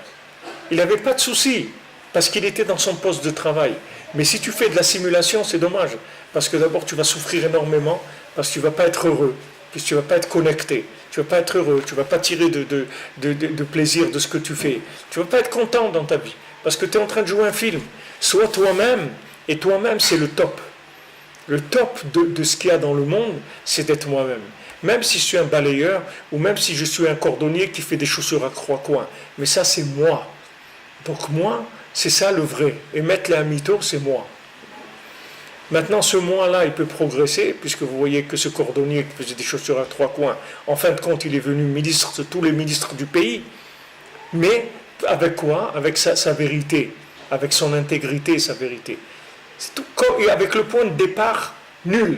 Il n'avait pas de soucis, parce qu'il était dans son poste de travail. Mais si tu fais de la simulation, c'est dommage. Parce que d'abord, tu vas souffrir énormément, parce que tu ne vas pas être heureux, puisque tu ne vas pas être connecté. Tu ne vas pas être heureux, tu ne vas pas tirer de plaisir de ce que tu fais. Tu ne vas pas être content dans ta vie, parce que tu es en train de jouer un film. Sois toi-même, et toi-même, c'est le top. Le top de ce qu'il y a dans le monde, c'est d'être moi-même. Même si je suis un balayeur, ou même si je suis un cordonnier qui fait des chaussures à croix-coin. Mais ça, c'est moi. Donc moi, c'est ça le vrai. Et mettre la mytho, c'est moi. Maintenant, ce moi-là, il peut progresser, puisque vous voyez que ce cordonnier qui faisait des chaussures à trois coins, en fin de compte, il est venu ministre de tous les ministres du pays. Mais avec quoi? Avec sa vérité, avec son intégrité et sa vérité. C'est tout, et avec le point de départ nul.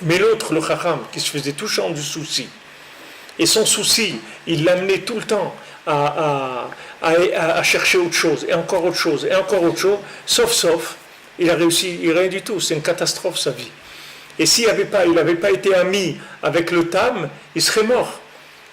Mais l'autre, le chacham, qui se faisait tout le temps du souci, et son souci, il l'amenait tout le temps à chercher autre chose, et encore autre chose, et encore autre chose, sauf, il a réussi, rien du tout, c'est une catastrophe sa vie. Et s'il n'avait pas été ami avec le tam, il serait mort.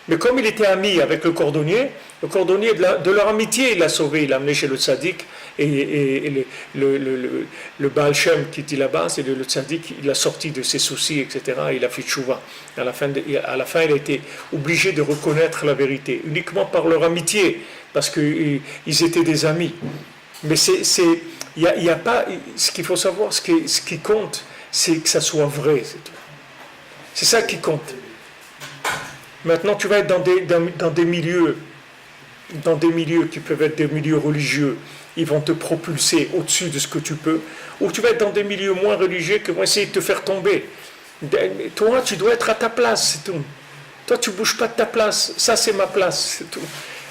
Mais comme il était ami avec le cordonnier de leur amitié, il l'a sauvé, il l'a amené chez le tzaddik, et le Baal Shem qui était là-bas, c'est le tzaddik, il l'a sorti de ses soucis, etc., il a fait tchouva. À la fin, il a été obligé de reconnaître la vérité, uniquement par leur amitié, parce qu'ils étaient des amis. Mais il y a pas, ce qu'il faut savoir, ce qui compte, c'est que ça soit vrai, c'est tout. C'est ça qui compte. Maintenant, tu vas être dans des milieux qui peuvent être des milieux religieux, ils vont te propulser au-dessus de ce que tu peux, ou tu vas être dans des milieux moins religieux qui vont essayer de te faire tomber. Toi, tu dois être à ta place, c'est tout. Toi, tu ne bouges pas de ta place, ça c'est ma place, c'est tout.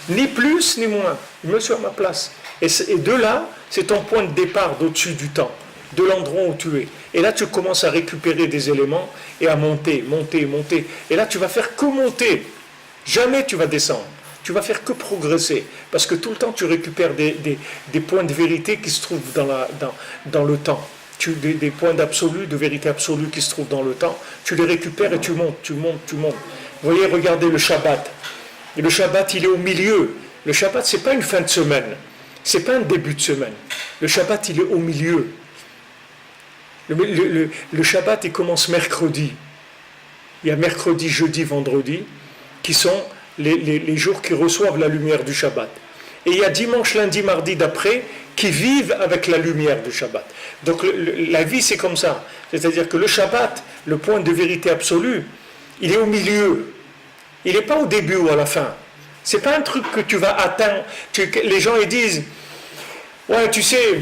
Ni plus ni moins, je me suis à ma place. Et de là, c'est ton point de départ d'au-dessus du temps, de l'endroit où tu es. Et là, tu commences à récupérer des éléments et à monter. Et là, tu vas faire que monter. Jamais tu vas descendre. Tu vas faire que progresser. Parce que tout le temps, tu récupères des points de vérité qui se trouvent dans le temps. Des points d'absolu, de vérité absolue qui se trouvent dans le temps. Tu les récupères et tu montes. Vous voyez, regardez le Shabbat. Et le Shabbat, il est au milieu. Le Shabbat, ce n'est pas une fin de semaine. Ce n'est pas un début de semaine. Le Shabbat, il est au milieu. Le Shabbat, il commence mercredi. Il y a mercredi, jeudi, vendredi, qui sont les jours qui reçoivent la lumière du Shabbat. Et il y a dimanche, lundi, mardi d'après, qui vivent avec la lumière du Shabbat. Donc la vie, c'est comme ça. C'est-à-dire que le Shabbat, le point de vérité absolue, il est au milieu. Il n'est pas au début ou à la fin. Ce n'est pas un truc que tu vas atteindre. Les gens, ils disent, ouais, tu sais,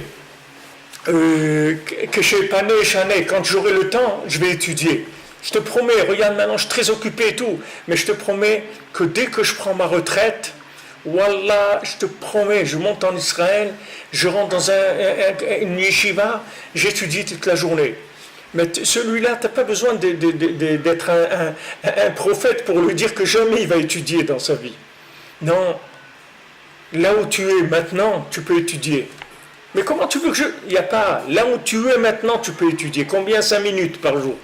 que chez Pané et Chané, quand j'aurai le temps, je vais étudier. Je te promets, regarde maintenant, je suis très occupé et tout, mais je te promets que dès que je prends ma retraite, Wallah, je te promets, je monte en Israël, je rentre dans une yeshiva, j'étudie toute la journée. Mais celui-là, tu n'as pas besoin d'être un prophète pour lui dire que jamais il va étudier dans sa vie. Non, là où tu es maintenant, tu peux étudier. Mais comment tu veux que il n'y a pas. Là où tu es maintenant, tu peux étudier. Combien? 5 minutes par jour.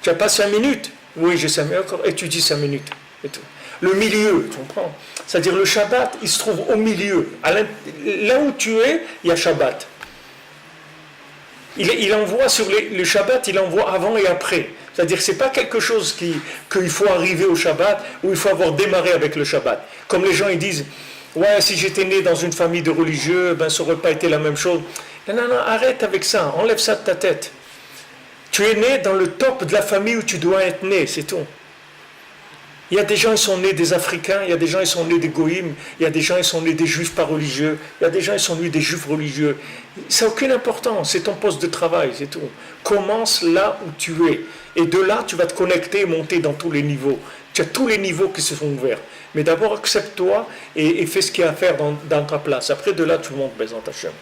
Tu n'as pas 5 minutes? Oui, j'ai 5 minutes. Encore, étudie 5 minutes. Et tout. Le milieu, tu comprends? C'est-à-dire le Shabbat, il se trouve au milieu. Là où tu es, il y a Shabbat. Il envoie sur le Shabbat, il envoie avant et après. C'est-à-dire que ce n'est pas quelque chose qu'il faut arriver au Shabbat ou il faut avoir démarré avec le Shabbat. Comme les gens ils disent, ouais, si j'étais né dans une famille de religieux, ben, ça n'aurait pas été la même chose. Non, arrête avec ça, enlève ça de ta tête. Tu es né dans le top de la famille où tu dois être né, c'est tout. Il y a des gens qui sont nés des Africains, il y a des gens qui sont nés des Goïms, il y a des gens qui sont nés des Juifs pas religieux, il y a des gens qui sont nés des Juifs religieux. Ça n'a aucune importance, c'est ton poste de travail, c'est tout. Commence là où tu es. Et de là, tu vas te connecter et monter dans tous les niveaux. Tu as tous les niveaux qui se sont ouverts. Mais d'abord, accepte-toi et fais ce qu'il y a à faire dans ta place. Après, de là, tu montes, Bezant Hashem.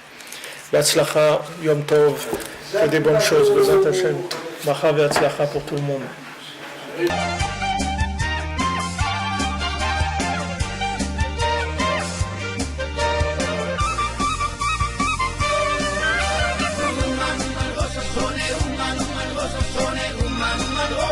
Be'atzlacha, Yom Tov, fais des bonnes choses, Bezant Hashem. Macha ve'atzlacha pour tout le monde. man, man, oh.